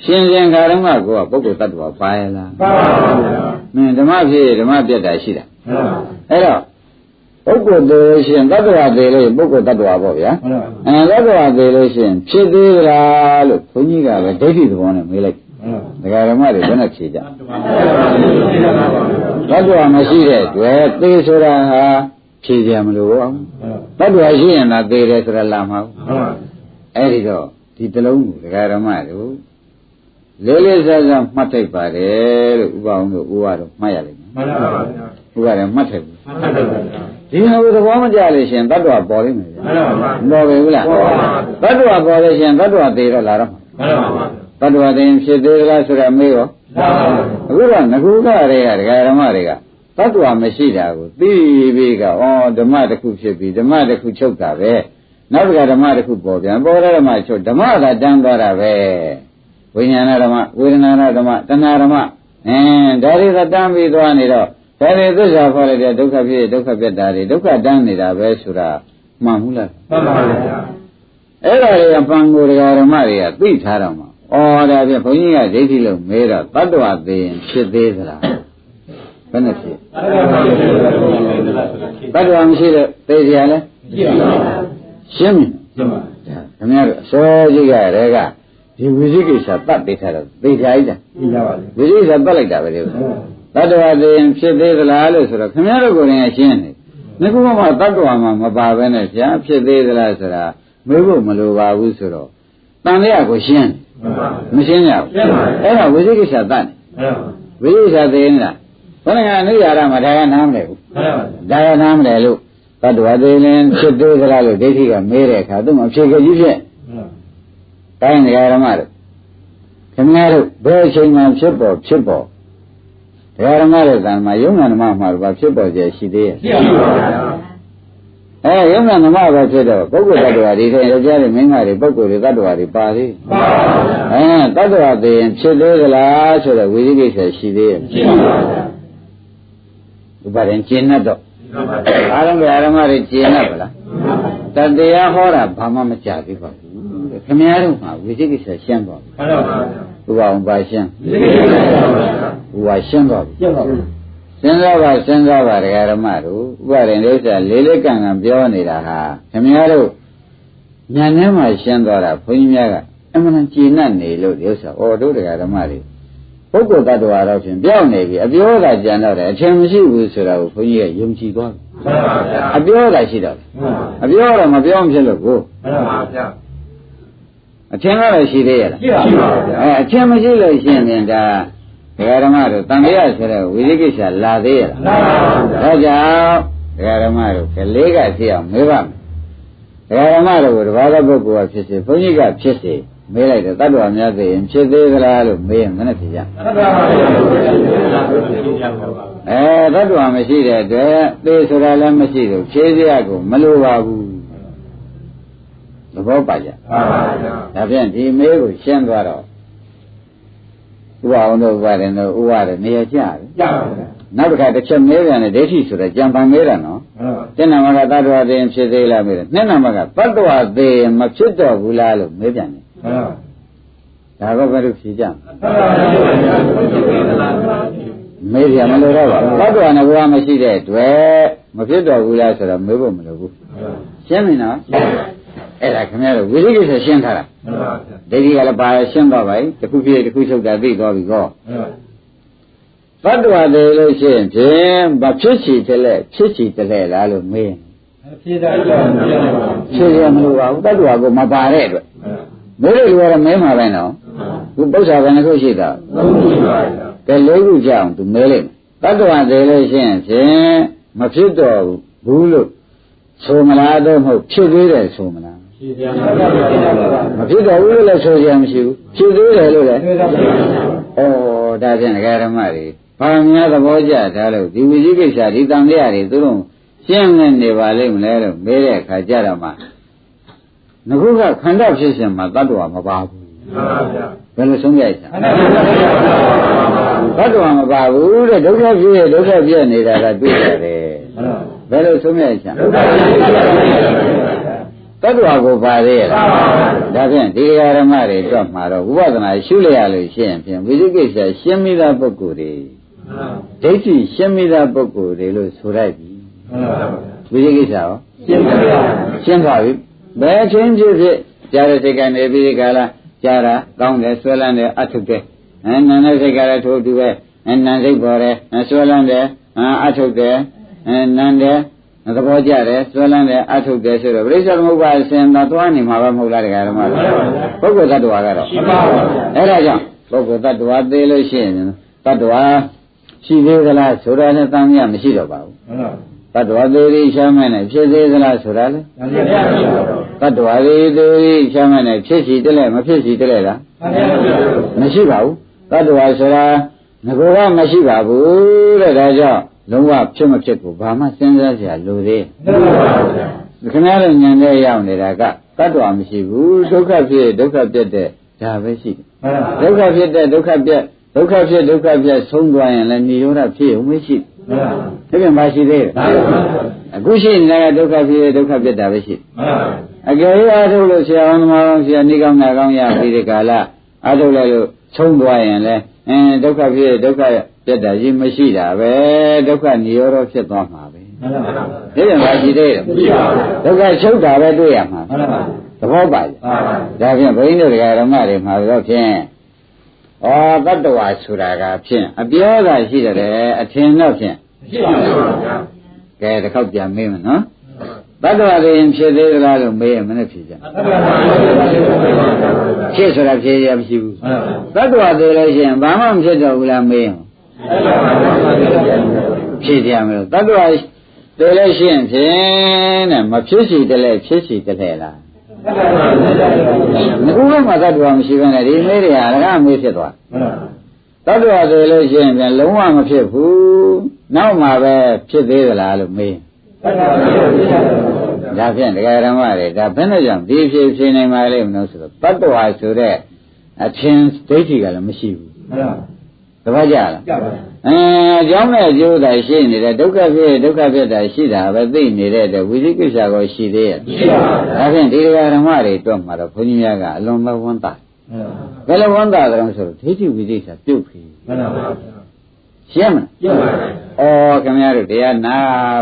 ရှင်ရှင်ခါဓမ္မကိုကပုဂ္ဂိုလ်တ attva ပါရလားပါပါဗျာမင်းဓမ္မဖြစ်ဓမ္မပြတ်တာရှိတာမှန်ပါအဲ့တော့ပုဂ္ဂိုလ်သေးရှင်တ attva သေးလို့ပုဂ္ဂိုလ်တ attva ပေါ့ဗျာတ attva သေးလို့ရှင်ဖြစ်သေးလားလို့ဘုန်းကြီးကပဲဒိဋ္ဌိသဘောနဲ့မေးလိုက်ဒကာဓမ္မတွေဘယ်နဲ့ဖြေကြတ attva မရှိတဲ့တွေ့သေဆိုတာဟာဖြေကြမလို့အောင်တ attva ရှိရင်သာသေတယ်ဆိုတာလာမှာအဲ့ဒီတော့ဒီတလုံးကိုဒကာဓမ္မတို့လေးလေးစားစားမှတ်ထိုက်ပါတယ်လို့ဥပအောင်တို့ဥပါတော့မှတ်ရလိမ့်မယ်မှန်ပါပါဗျာဥပါလည်းမှတ်ထိုက်ဘူးမှတ်ထိုက်ပါဗျာဒီဟာကိုသဘောမကျလို့ရှင်တ attva ပေါ်လိမ့်မယ်ဗျာမှန်ပါပါပေါ်ပြီလားပေါ်ပါပါတ attva ပေါ်လို့ရှင်တ attva သေးတော့လာတော့မှန်ပါပါတ attva သေးရင်ဖြစ်သေးလားဆိုတာမေးရောမှန်ပါပါအခုကငကူကတွေကဒကာဓမ္မတွေကတ attva မရှိတာကိုသိပြီးကဩဓမ္မတစ်ခုဖြစ်ပြီးဓမ္မတစ်ခုချုပ်တာပဲနောက်တစ်ခါဓမ္မတစ်ခုပေါ်ပြန်ပေါ်တဲ့ဓမ္မချုပ်ဓမ္မကတန်းသွားတာပဲဝိညာဏဓမ္မဝေဒနာဓမ္မတဏှာဓမ္မဒါတွေကတန်းပြီးသွားနေတော့ဒါတွေသစ္စာခေါ်လိုက်တဲ့ဒုက္ခဖြစ်ဒုက္ခပြတ်တာတွေဒုက္ခတန်းနေတာပဲဆိုတာမှန်ဘူးလားမှန်ပါဗျာအဲ့ဒါတွေကပံကိုယ်ဓမ္မတွေကသိထားတော့မှာဩဒါဖြင့်ဘုန်းကြီးကဒိဋ္ဌိလို့မေးတော့တ attva သိရင်ဖြစ်သေးသလားဘယ်နဲ့ဖြစ်တ attva မရှိတဲ့သိကြလဲရှင်းပြီခင်ဗျားတို့အစောကြီးကတည်းကဒီဝိသိကိစ္စတတ်သိထားတော့သိကြိုက်တာသိကြပါလေဝိသိကိစ္စတတ်လိုက်တာပဲလေတ attva သိရင်ဖြစ်သေးသလားလို့ဆိုတော့ခင်ဗျားတို့ကိုယ်တိုင်ရှင်းနေငါကမှတ attva မှာမပါဘဲနဲ့ဗျာဖြစ်သေးသလားဆိုတာမေးဖို့မလိုပါဘူးဆိုတော့တန်လျာကိုရှင်းမရှင်းကြဘူးအဲ့ဒါဝိသိကိစ္စတတ်နေဝိသိကိစ္စသိရင်လားဘယ်နဲ့ကအနုရာရမှာဒါကနားမလဲဘူးဒါကနားမလဲလို့တ attva သိရင်ဖြစ်သေးသလားလို့ဒိဋ္ဌိကမေးတဲ့အခါသူ့မှာဖြေကြည့်ဖြစ်တိုင်းနေရာဓမ္မတို့ခင်ဗျားတို့ဘယ်အချိန်မှဖြစ်ပေါ်ဒကာဓမ္မတို့ကမှယုံနာဓမ္မမှာတော့ဖြစ်ပေါ်ကြရှိသေးရဲ့ရှိပါဗျာယုံနာဓမ္မပဲဖြစ်တော့ပုဂ္ဂိုလ်တ attva ဒီထဲယောက်ျားတွေမိန်းမတွေပုဂ္ဂိုလ်တွေတ attva တွေပါသေးပါဗျာတ attva သိရင်ဖြစ်သေးသလားဆိုတော့ဝိသိကိစ္စရှိသေးရဲ့ရှိပါဗျာဥပါရင်ကျင့်တ်တော့အားလုံးကဓမ္မတွေကျင့်တ်ပါလားတတရားဟောတာဘာမှမကြသေးပါဘူးခင်ဗျားတို့မှာဝိသိကိစ္စရှင်းသွားပြီမှန်ပါဗျာဥပအောင်ပါရှင်းဥပရှင်းသွားပြီရှင်းပါဘူးစဉ်းစားပါဒကာဓမ္မတို့ဥပါရင်ဒိဋ္ဌာလေးလေးကံကံပြောနေတာဟာခင်ဗျားတို့ဉာဏ်ထဲမှာရှင်းသွားတာဘုန်းကြီးများကအမှန်ကျေနပ်နေလို့ဒီဥစ္စာတို့ဒကာဓမ္မတွေပုဂ္ဂိုလ်တ attva တော့ဖြင့်ပြောင်းနေပြီအပြောတာကြံတော့တယ်အထင်မရှိဘူးဆိုတာကိုဘုန်းကြီးကယုံကြည်သွားပြီမှန်ပါဗျာအပြောတာရှိတော့အပြောတော့မပြောင်းဖြစ်လို့ကိုမှန်ပါဗျာအထင်ကတော့ရှိသေးရဲ့လားရှိပါဗျာအထင်မရှိလို့ရှင်းရင်ဒါ ဒကာဓမ္မတို့တန်တရားဆိုတဲ့ဝိသိကိစ္စလာသေးရလားဒါကြောင့်ဒကာဓမ္မတို့ကလေးကသိအောင်မေးပါမယ်ဒကာဓမ္မတို့ကတဘာသာပုဂ္ဂိုလ်ကဖြစ်စေဘုန်းကြီးကဖြစ်စေမေးလိုက်တော့တတ္တဝါများသိရင်ဖြစ်သေးသလားလို့မေးရင်မနဲ့ဖြစ်ကြတတ္တဝါမရှိတဲ့အတွက်သေဆိုတာလည်းမရှိလို့ဖြေစရာကိုမလိုပါဘူးသဘောပါကြဒါဖြင့်ဒီမေးကိုရှင်းသွားတော့ဥပအောင်တို့ဥပါတယ်တို့ဥပါတယ်နေရာကျတယ်နောက်တစ်ခါတစ်ချက်မေးပြန်တယ်ဒိဋ္ဌိဆိုတော့ကြံပန်မေးတာနော်တဏ္ဍမကတတ္တဝါသိရင်ဖြစ်သေးလားမေးတယ်နှစ်နံပါတ်ကတတ္တဝါသိရင်မဖြစ်တော့ဘူးလားလို့မေးပြန်တယ်ဒါကဘယ်လိုဖြေကြမေးရမလို့တော့ပါတတ္တဝါနဲ့ဘဝမရှိတဲ့အတွက်မဖြစ်တော့ဘူးလားဆိုတော့မေးဖို့မလိုဘူးရှင်းပြီနော်အဲ့ဒါခင်ဗျားတို့ဝိသိကိစ္စရှင်းထားတာဒိဋ္ဌိကလည်းပါရှင်းသွားပါပြီတစ်ခုပြည့်တစ်ခုချုပ်တာသိသွားပြီကောတတ္တဝါတွေလို့ရှိရင်ဖြင့်မဖြစ်ချီတဲ့လဲဖြစ်ချီတဲ့လဲလားလို့မေးရင်ဖြစ်တာဖြစ်ရမလို့ပါဘူးတတ္တဝါကမပါတဲ့အတွက်မေးလို့လူကတော့မဲမှာပဲနော်သူပု္ပ္ပာကလည်းခုရှိတာကဲလေးခုကြောင်သူမဲလိုက်တတ္တဝါတွေလို့ရှိရင်ဖြင့်မဖြစ်တော့ဘူးလို့ဆိုမလားတော့မဟုတ်ဖြစ်သေးတယ်ဆိုမလားမဖြစ်တော့ဘူးလို့လည်းဆိုကြမရှိဘူးဖြစ်သေးတယ်လို့လည်းဩဒါဖြင့်ဒကာဓမ္မတွေဘာများသဘောကျထားလို့ဒီဝိသိကိစ္စဒီတန်တရားတွေသူတို့ရှင်းနေပါလိမ့်မလဲလို့မေးတဲ့အခါကျတော့မှငခုကခန္ဓာဖြစ်ရှင်မှာတတ္တဝါမပါဘူးဘယ်လိုဆုံးဖြတ်ချင်တတ္တဝါမပါဘူးတဲ့ဒုက္ခဖြစ်ရဒုက္ခပြည့်နေတာကတွေ့ရတယ်ဘယ်လိုဆုံးဖြတ်ချင်တတ္တဝါကိုပါသေးရဲ့ဒါဖြင့်ဒီဓမ္မတွေတော့မှာတော့ဝိပဿနာရှုလိုက်ရလို့ရှိရင်ဖြင့်ဝိသိကိစ္စရှင်းမိသားပုဂ္ဂိုလ်တွေဒိဋ္ဌိရှင်းမိသားပုဂ္ဂိုလ်တွေလို့ဆိုလိုက်ပြီဝိသိကိစ္စရောရှင်းသွားပြီဘယ်ချင်းဖြစ်ဖြစ်ကြားတဲ့စိတ်ကနေပြီးဒီကလာကြားတာကောင်းတယ်ဆွဲလန်းတယ်အထုတ်တယ်နာနဲ့စိတ်ကလည်းထိုးတူပဲနာစိတ်ပေါ်တယ်ဆွဲလန်းတယ်အထုတ်တယ်နာတယ်သဘောကျတယ်ဆွဲလန်းတယ်အထုတ်တယ်ဆိုတော့ပရိစ္ဆေသမုပ္ပါအစဉ်သာသွားနေမှာပဲမဟုတ်လားတရားဓမ္မတွေပုဂ္ဂိုလ်တ attva ကတော့မပါဘူးအဲ့ဒါကြောင့်ပုဂ္ဂိုလ်တ attva သေးလို့ရှိရင်တ attva ရှိသေးသလားဆိုတာနဲ့တန်မြတ်မရှိတော့ပါဘူးတ attva သေးသေးရှားမဲ့နဲ့ဖြစ်သေးသလားဆိုတာလေတ attva သေးသေးရှားမဲ့နဲ့ဖြစ်စီတက်လဲမဖြစ်စီတက်လဲလားမရှိပါဘူးတ attva ဆိုတာငကောကမရှိပါဘူးတဲ့ဒါကြောင့်လုံးဝဖြစ်မဖြစ်ကိုဘာမှစဉ်းစားစရာလိုသေးခင်ဗျားတို့ဉာဏ်နဲ့ရောက်နေတာကတ attva မရှိဘူးဒုက္ခဖြစ်ဒုက္ခပြတ်တဲ့ဒါပဲရှိတယ်ဒုက္ခဖြစ်တဲ့ဒုက္ခပြတ်ဒုက္ခဖြစ်ဒုက္ခပြတ်ဆုံးသွားရင်လည်းនិရောဓဖြစ်ုံမရှိဒါပြန်မရှိသေးတယ်အခုရှိနေတာကဒုက္ခဖြစ်ဒုက္ခပြတ်တာပဲရှိအကယ်၍အားထုတ်လို့ဆရာအောင်သမားအောင်ဆရာနေကောင်းနာကောင်းရပြီးဒီကာလအားထုတ်လိုက်လို့ဆုံးသွားရင်လည်းဒုက္ခဖြစ်ဒုက္ခပြတ်တာကြီးမရှိတာပဲဒုက္ခនិရောဓဖြစ်သွားမှာပဲဒါပြန်မရှိသေးတယ်ဒုက္ခချုပ်တာပဲတွေ့ရမှာသဘောပါဒါဖြင့်ဘုန်းကြီးတို့ဓမ္မတွေမှာတော့ဖြင့်တတ္တဝါဆိုတာကဖြင့်အပြောသာရှိတယ်အထင်တော့ဖြင့်ရှိပါဘူးကဲတစ်ခေါက်ပြန်မေးမယ်နော်တတ္တဝါတွေရင်ဖြစ်သေးသလားလို့မေးရင်မနဲ့ဖြေကြဖြစ်ဆိုတာဖြေရမရှိဘူးတတ္တဝါတွေလည်းရှိရင်ဘာမှမဖြစ်တော့ဘူးလားမေးရင်ဖြေကြမယ်တတ္တဝါတွေလည်းရှိရင်ဖြင့်တဲ့မဖြစ်စီတလဲဖြစ်စီတလဲလားငခုကမှတ attva မရှိဘဲနဲ့ဒီမေးတွေဟာလည်းမေးဖြစ်သွားတ attva တွေလို့ရှိရင်ပြန်လုံးဝမဖြစ်ဘူးနောက်မှပဲဖြစ်သေးသလားလို့မေးဒါဖြင့်တရားဓမ္မတွေဒါဘယ်နဲ့ကြောင့်ဒီဖြေနိုင်ပါလိမ့်မလို့ဆိုတော့တ attva ဆိုတဲ့အထင်ဒိဋ္ဌိကလည်းမရှိဘူးသဘောကျလားအကြောင်းနဲ့အကျိုးသာရှိနေတဲ့ဒုက္ခဖြစ်ဒုက္ခဖြစ်တာရှိတာပဲသိနေတဲ့ဝိသိကိစ္စကိုရှိသေးရဲ့ရှိပါဘူးဒါဖြင့်ဒီဓမ္မတွေတော့မှာတော့ဘုန်းကြီးများကအလွန်ပဲဝမ်းသာဘယ်လိုဝမ်းသာကြလဲဆိုတော့ဒိဋ္ဌိဝိသိကိစ္စပြုတ်ပြီမှန်ပါပါရှင်းမလားရှင်းပါပါခင်ဗျားတို့တရားနာ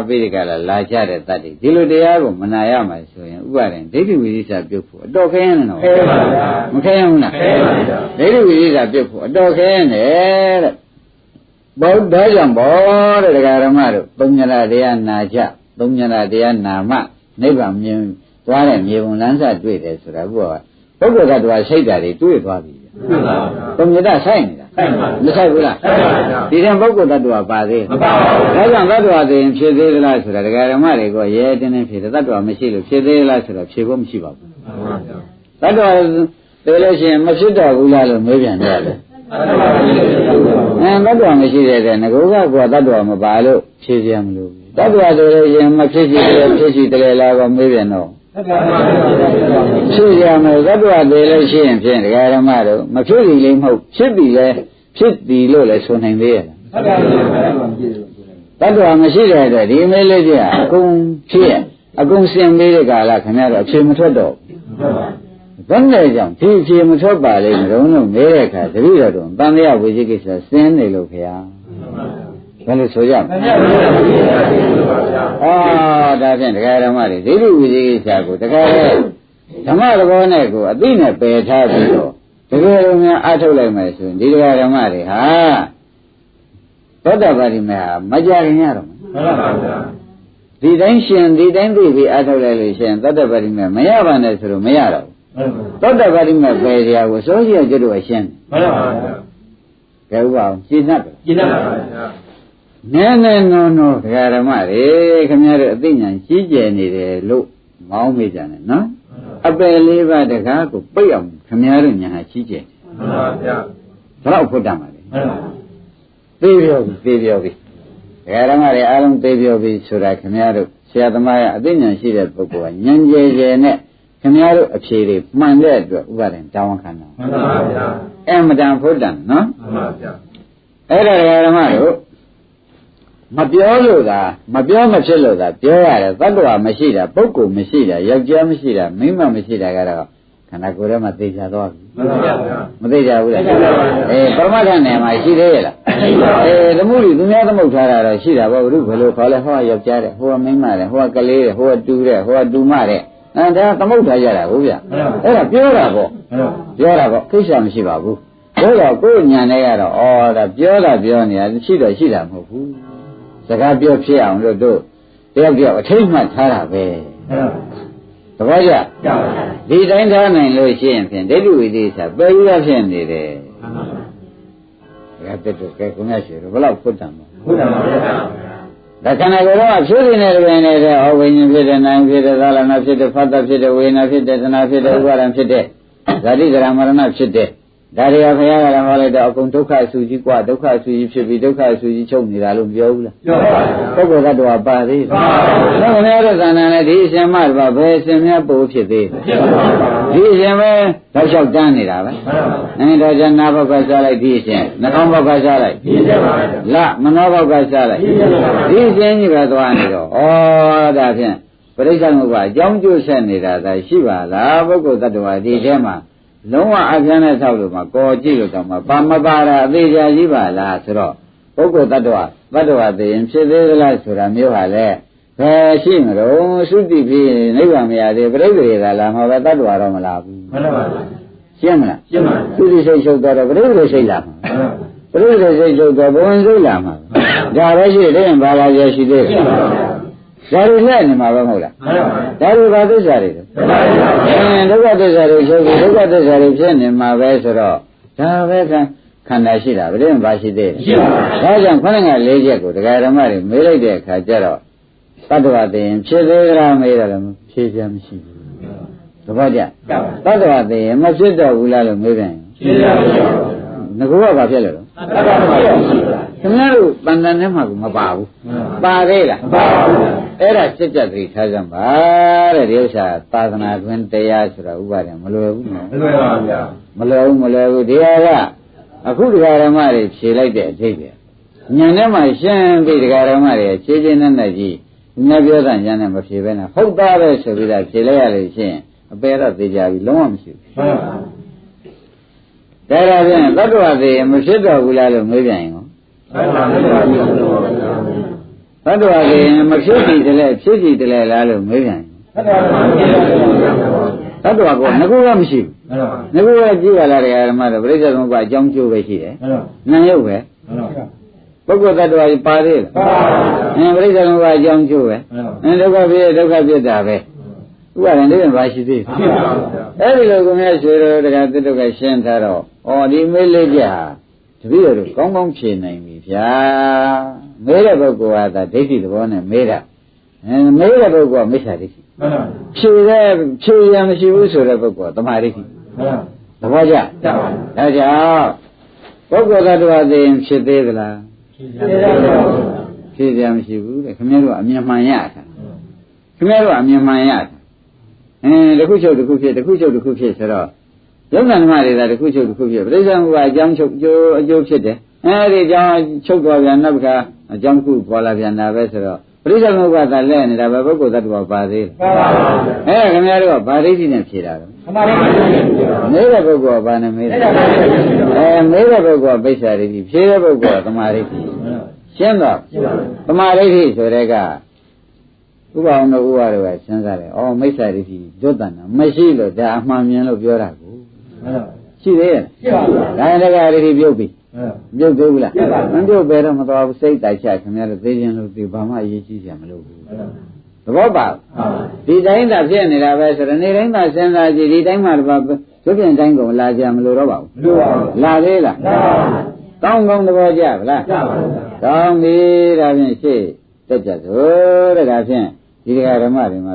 ပြီးဒီကလာကြတဲ့တတ်တွေဒီလိုတရားကိုမနာရမှာဆိုရင်ဥပါဒံဒိဋ္ဌိဝိသိကိစ္စပြုတ်ဖို့အတော်ခဲရင်တော့ခဲပါဗျာမခဲရင်ဘူးလားခဲပါဗျာဒိဋ္ဌိဝိသိကိစ္စပြုတ်ဖို့အတော်ခဲရင်တဲ့ဘုရားကြောင့်ဘောတဲ့တရားဓမ္မတို့သုံးညလာတရားနာကြသုံးညလာတရားနာမှနိဗ္ဗာန်မြင်သွားတဲ့မြေပုံလမ်းစာတွေ့တယ်ဆိုတာဘုရားပုဂ္ဂိုလ်ကတည်းကစိတ်ဓာတ်တွေတွေ့သွားပြီ ကိုမြတ်ဆိုင်နေတာမဆိုင်ဘူးလားဒီတဲ့ပုဂ္ဂိုလ်တ attva ပါသေးမပါဘူးဒါကြောင့်တ attva သိရင်ဖြစ်သေးသလားဆိုတာဒကာဓမ္မတွေကရဲတင်းတင်းဖြစ်တယ်တ attva မရှိလို့ဖြစ်သေးလားဆိုတော့ဖြေဖို့မရှိပါဘူးတ attva သိလို့ရှိရင်မဖြစ်တော့ဘူးလားလို့မေးပြန်တယ်လေတ attva မရှိတဲ့ငကောကကိုတ attva မပါလို့ဖြေပြန်မလို့တ attva ဆိုလို့ရင်မဖြစ်ရှိတယ်ဖြစ်ရှိတယ်လားကိုမေးပြန်တော့ဖြစ်ရမယ်တ attva သိလို့ရှိရင်ဖြင့်ဒကာဓမ္မတို့မဖြစ်ပြီလည်းမဟုတ်ဖြစ်ပြီလည်းဖြစ်ပြီလို့လည်းဆိုနိုင်သေးရဲ့တ attva မရှိတဲ့အတွက်ဒီမေးလေးကြီးကအကုန်ဖြစ်အကုန်စင်ပေးတဲ့ကာလခင်ဗျားတို့အဖြေမထွက်တော့ဘယ်နဲ့ကြောင့်ဒီအဖြေမထွက်ပါလေမလုံးလုံးမဲတဲ့အခါတတိယတော့တန်လျဝိသိကိစ္စစင်းနေလို့ခင်ဗျာဘယ်လိုဆိုကြမလဲဒါဖြင့်ဒကာဓမ္မတွေဒိဋ္ဌိဝိသိကိစ္စကိုဒကာရဲ့ဓမ္မသဘောနဲ့ကိုအသိနဲ့ပယ်ထားပြီးတော့တကယ်လို့များအထုတ်လိုက်မယ်ဆိုရင်ဒီဒကာဓမ္မတွေဟာသောတာပတိမေဟာမကြခင်ရတော့မှန်ပါဗျာဒီတိုင်းရှင်ဒီတိုင်းသိပြီးအထုတ်လိုက်လို့ရှင်သောတာပတိမေမရပါနဲ့ဆိုတော့မရတော့ဘူးသောတာပတိမေပယ်စရာကိုစိုးရှိရကျွတ်တော့ရှင်းမှန်ပါဗျာကဲဥပအောင်ရှင်းတတ်တယ်ရှင်းတတ်ပါဗျာနည်းနည်းနော်နော်ဒကာဓမ္မတွေခင်ဗျားတို့အသိဉာဏ်ကြီးကျယ်နေတယ်လို့မောင်းမိကြတယ်နော်အပယ်လေးပါးတကားကိုပိတ်အောင်ခင်ဗျားတို့ညာကြီးကျယ်မှန်ပါဗျာဘယ်တော့ဖွတ်တတ်မှာလဲမှန်ပါသေးပြောပြီဒကာဓမ္မတွေအားလုံးသေးပြောပြီဆိုတာခင်ဗျားတို့ဆရာသမားရဲ့အသိဉာဏ်ရှိတဲ့ပုဂ္ဂိုလ်ကဉာဏ်ကျယ်ကျယ်နဲ့ခင်ဗျားတို့အဖြေတွေမှန်တဲ့အတွက်ဥပါဒံတောင်းခံတာမှန်ပါဗျာအမတန်ဖွတ်တတ်နော်မှန်ပါဗျာအဲ့ဒါဒကာဓမ္မတို့မပြောလို့သာမပြောမဖြစ်လို့သာပြောရတယ်သတ္တဝါမရှိတာပုဂ္ဂိုလ်မရှိတာယောက်ျားမရှိတာမိန်းမမရှိတာကတော့ခန္ဓာကိုယ်ထဲမှာသိကြသွားပြီမှန်ပါဗျာမသိကြဘူးလားပရမတ္ထနယ်မှာရှိသေးရဲ့လားသမုဒိသူများသမုတ်ထားတာတော့ရှိတာပေါ့ဘုရုဘယ်လိုခေါ်လဲဟောယောက်ျားတဲ့ဟိုကမိန်းမတဲ့ဟိုကကလေးတဲ့ဟိုကတူတဲ့ဟိုကတူမတဲ့ဒါသမုတ်ထားကြတာဟုတ်ဗျအဲ့ဒါပြောတာပေါ့ကိစ္စမရှိပါဘူးဘို့တော့ကိုယ်ညာနဲ့ကတော့ဒါပြောနေတာရှိတော့ရှိတာမဟုတ်ဘူးစကားပြောဖြစ်အောင်လို့တို့တယောက်အထိတ်မှတ်ထားတာပဲသဘောကျဒီတိုင်းထားနိုင်လို့ရှိရင်ဖြင့်ဒိဋ္ဌိဝိသေသပယ်ရဖြစ်နေတယ်ဒါတက်တော့ကဲကိုမြတ်ရှိတော့ဘယ်လောက်ဖွတ်တန်မလဲဖွတ်တန်ပါဗျာဒါခန္ဓာကိုယ်တော့ဖြည့်နေတဲ့တွင်နေတဲ့ဩဝိညာဉ်ဖြစ်တဲ့နာမ်ဖြစ်တဲ့သာလနာဖြစ်တဲ့ဖတ်တဖြစ်တဲ့ဝေဒနာဖြစ်တဲ့သနာဖြစ်တဲ့ဥပါဒံဖြစ်တဲ့ဇာတိကရမရဏဖြစ်တဲ့ဒါတွေကဘုရားကလည်းဟောလိုက်တော့အကုန်ဒုက္ခအဆူကြီးกว่าဒုက္ခအဆူကြီးဖြစ်ပြီးဒုက္ခအဆူကြီးချုပ်နေတာလို့ပြောဘူးလားပြောပါဘူးပုဂ္ဂိုလ်ကတော့ပါသေးတယ်ဘုရားတို့သဏ္ဍာန်နဲ့ဒီအရှင်မတော်ဘယ်အရှင်များပို့ဖြစ်သေးဒီအရှင်ပဲတော့လျှောက်တန်းနေတာပဲတော့ကျန်နာဘောက်ကစားလိုက်ဒီအရှင်နှာခေါင်းဘောက်ကစားလိုက်ဒီအရှင်ပါလမနောဘောက်ကစားလိုက်ဒီအရှင်ကြီးပဲသွားနေတော့ဒါဖြင့်ပရိစ္ဆေသမုပ္ပါအကြောင်းကျိုးဆက်နေတာသာရှိပါလားပုဂ္ဂိုလ်တ attva ဒီထဲမှာလုံးဝအပြန်းနဲ့ဆောက်လို့မှကောကြည့်လို့တော့မှပါမပါတာအသေးချာကြီးပါလားဆိုတော့ပုဂ္ဂိုလ်တ attva သိရင်ဖြစ်သေးသလားဆိုတာမျိုးဟာလေဘယ်ရှိမလို့သုတိဖြစ်နိဗ္ဗာန်မရသေးပြိဋ္ဌိကလာမှာပဲတ attva တော့မလာဘူးမှန်ပါပါရှင်းမလားရှင်းပါသုတိစိတ်ချုပ်တော့ပြိဋ္ဌိစိတ်လာမှာပြိဋ္ဌိစိတ်ချုပ်တော့ဘဝင်စိတ်လာမှာဒါပဲရှိတယ်ဘာလာရရှိသေးတယ်ဒါတွေလက်နေမှာပဲမဟုတ်လားဒါတွေဘာသစ္စာတွေလဲဒုက္ခသစ္စာတွေချုပ်ပြီးဒုက္ခသစ္စာတွေဖြစ်နေမှာပဲဆိုတော့ဒါပဲခန္ဓာရှိတာဗတဲ့ဘာရှိသေးလဲဒါကြောင့်ခန္ဓာက၄ချက်ကိုဒကာဓမ္မတွေမေးလိုက်တဲ့အခါကျတော့တ attva သိရင်ဖြစ်သေးကြလားမေးတယ်လည်းဖြေချင်မရှိဘူးသဘောကျတ attva သိရင်မဖြစ်တော့ဘူးလားလို့မေးပြန်ရင်ဖြေချင်မရှိဘူးငါကဘာဖြစ်လဲတော့ခင်ဗျားတို့တန်တန်ထဲမှာကမပါဘူးပါသေးလားပါဘူးအဲ့ဒါစက်ကြက်သတိထားကြပါတဲ့ဒီဥစ္စာသာသနာ့တွင်တရားဆိုတာဥပါဒံမလွယ်ဘူးနော်မလွယ်ပါဘူးဗျာမလွယ်ဘူးဒီဟာကအခုဒကာဓမ္မတွေဖြေလိုက်တဲ့အထိပ္ပယ်ဉာဏ်ထဲမှာရှင်းပြီးဒကာဓမ္မတွေခြေချင်းနဲ့ကြီးညပြောတာဉာဏ်နဲ့မဖြေဘဲနဲ့ဟုတ်သားပဲဆိုပြီးတော့ဖြေလိုက်ရလို့ရှိရင်အပယ်တော့သိကြပြီလုံးဝမရှိဘူးမှန်ပါဘူးဒါကြဖြင့်သတ္တဝါသိရင်မဖြစ်တော့ဘူးလားလို့မေးပြန်ရင်ရောသတ္တဝါသိရင်မဖြစ်ကြည့်တယ်လေဖြစ်ကြည့်တယ်လားလို့မေးပြန်ရင်သတ္တဝါကငကူကမရှိဘူးငကူကကြည့်ရလားတရားဓမ္မတော့ပြိဿသမုပ္ပါအကြောင်းကျိုးပဲရှိတယ်နာယုတ်ပဲပုဂ္ဂိုလ်သတ္တဝါကြီးပါသေးလားပြိဿသမုပ္ပါအကြောင်းကျိုးပဲဒုက္ခဖြစ်တာပဲ ဥပါဒံလေးပါရှိသေးအဲ့ဒီလိုကိုမြတ်ဆွေတော်တရားတိတုကရှင်းထားတော့ဩဒီမေးလေးပြတပည့်တော်ကောင်းကောင်းဖြေနိုင်ပြီဗျာမေးတဲ့ပုဂ္ဂိုလ်ကသာဒိဋ္ဌိသဘောနဲ့မေးတာမေးတဲ့ပုဂ္ဂိုလ်ကမိစ္ဆာဒိဋ္ဌိဖြေရမရှိဘူးဆိုတဲ့ပုဂ္ဂိုလ်ကသမာဓိဋ္ဌိသဘောကျဒါကြောင့်ပုဂ္ဂိုလ်သတ္တဝါသိရင်ဖြစ်သေးသလားဖြေရမရှိဘူးတဲ့ခင်ဗျားတို့အမြင်မှန်ရတာခင်ဗျားတို့အမြင်မှန်ရတာတခုချုပ်တခုဖြစ်တခုချုပ်တခုဖြစ်ဆိုတော့ယုံနာဓမ္မတွေသာတခုချုပ်တခုဖြစ်ပြိဿမှုကအကြောင်းချုပ်အကျိုးဖြစ်တယ်အဲဒီအကြောင်းချုပ်သွားပြန်နောက်တစ်ခါအကြောင်းခုပေါ်လာပြန်တာပဲဆိုတော့ပြိဿမှုကသာလဲနေတာပဲပုဂ္ဂိုလ်သတ္တဝါပါသေးတယ်ခင်ဗျားတို့ကဗာဒိဋ္ဌိနဲ့ဖြေတာတော့မေးတဲ့ပုဂ္ဂိုလ်ကဘာနဲ့မေးတယ်မေးတဲ့ပုဂ္ဂိုလ်ကပိစ္ဆာဒိဋ္ဌိဖြေတဲ့ပုဂ္ဂိုလ်ကသမာဓိဋ္ဌိရှင်းတော့သမာဓိဋ္ဌိဆိုတဲ့ကဥပအောင်တို့ဥပါတို့ကစဉ်းစားတယ်။မိစ္ဆာဒိဋ္ဌိကျွတ်တန်တာမရှိလို့ဒါအမှန်မြင်လို့ပြောတာကိုရှိသေးရဲ့။ရှိပါဘူး။ဒါရင်တကဒိဋ္ဌိပြုတ်ပြီ။ပြုတ်သေးဘူးလား။မပြုတ်ပဲတော့မတော်ဘူးစိတ်တိုက်ချခင်ဗျားတို့သိခြင်းလို့ဒီဘာမှအရေးကြီးစရာမလိုဘူး။သဘောပေါက်။ဒီတိုင်းသာဖြစ်နေတာပဲဆိုတော့နေတိုင်းသာစဉ်းစားကြည့်ဒီတိုင်းမှာတော့ကျွတ်ပြင်တိုင်းကုန်လာကြမလို့တော့ပါဘူး။မလိုပါဘူး။လာသေးလား။လာပါဘူး။ကောင်းကောင်းသဘောကျဗလား။ကျပါဘူး။ကောင်းပြီဒါဖြင့်ရှေ့တက်ကြစို့တဲ့ဒါဖြင့်ဒီဓမ္မတွေမှာ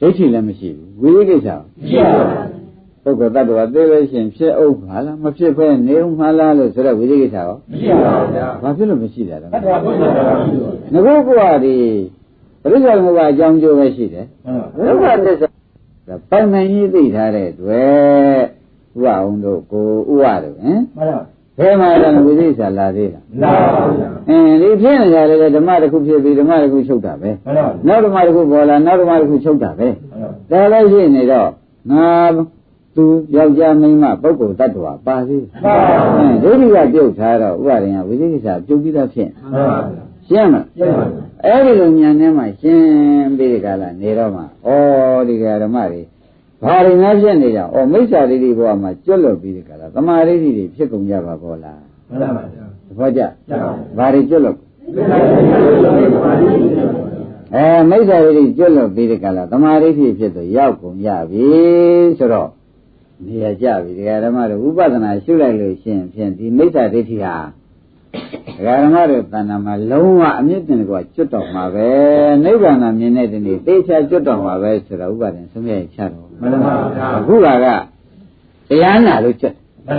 ဒိဋ္ဌိလည်းမရှိဘူးဝိသိကိစ္စမရှိပါဘူးပုဂ္ဂိုလ်တ attva သိပဲရှင်ဖြစ်အောင်ပါလားမဖြစ်ဘဲနေအောင်မလားလို့ဆိုတော့ဝိသိကိစ္စရောမရှိပါဘူးဗျာဘာဖြစ်လို့မရှိတာလဲတ attva ဖြစ်နေတာပါဘူးငါတို့ကဒီပရိစ္ဆေသမုပ္ပါအကြောင်းကျိုးပဲရှိတယ်ဒုက္ခသစ္စာပိုင်နိုင်ကြီးသိထားတဲ့တွေ့ဥပအောင်တို့ကိုဥဝတို့ဟင်မှန်ပါဘယ်မှာလဲဝိသိကိစ္စလာသေးလားလာပါဘူးဒီဖြစ်နေကြတယ်ဓမ္မတစ်ခုဖြစ်ပြီးဓမ္မတစ်ခုချုပ်တာပဲနောက်ဓမ္မတစ်ခုပေါ်လာနောက်ဓမ္မတစ်ခုချုပ်တာပဲဒါလည်းရှိနေတော့ငါသူယောက်ျားမိန်းမပုဂ္ဂိုလ်တ attva ပါသေးဒုတိယပြုတ်ထားတော့ဥပါရင်ကဝိသိကိစ္စပြုတ်ပြီးသားဖြစ်ရှင်းမလားအဲ့ဒီလိုဉာဏ်နဲ့မှရှင်းပြီးဒီကလာနေတော့မှဒီကဓမ္မတွေဘာတွေများဖြစ်နေကြမိစ္ဆာဒိဋ္ဌိဘဝမှာကျွတ်လွတ်ပြီးဒီကလာသမာဓိဋ္ဌိတွေဖြစ်ကုန်ကြပါဘောလားမှန်ပါဗျာသဘောကျဘာတွေကျွတ်လွတ်မိစ္ဆာဒိဋ္ဌိကျွတ်လွတ်ပြီးဒီကလာသမာဓိဋ္ဌိဖြစ်တော့ရောက်ကုန်ရပြီဆိုတော့နေရာကြပြီဒီကဓမ္မတို့ဥပဒနာရှုလိုက်လို့ရှင်းဖြင့်ဒီမိစ္ဆာဒိဋ္ဌိဟာဒကာဓမ္မတို့တဏ္ဍာမှာလုံးဝအမြင့်တင်ကွာကျွတ်တော်မှာပဲနိဗ္ဗာန်မြင်တဲ့ဒီသေချာကျွတ်တော်မှာပဲဆိုတော့ဥပါဒင်ဆုံးဖြတ်ချတော့မှန်ပါဗျာအခုကတရားနာလို့ကျွတ်မှန်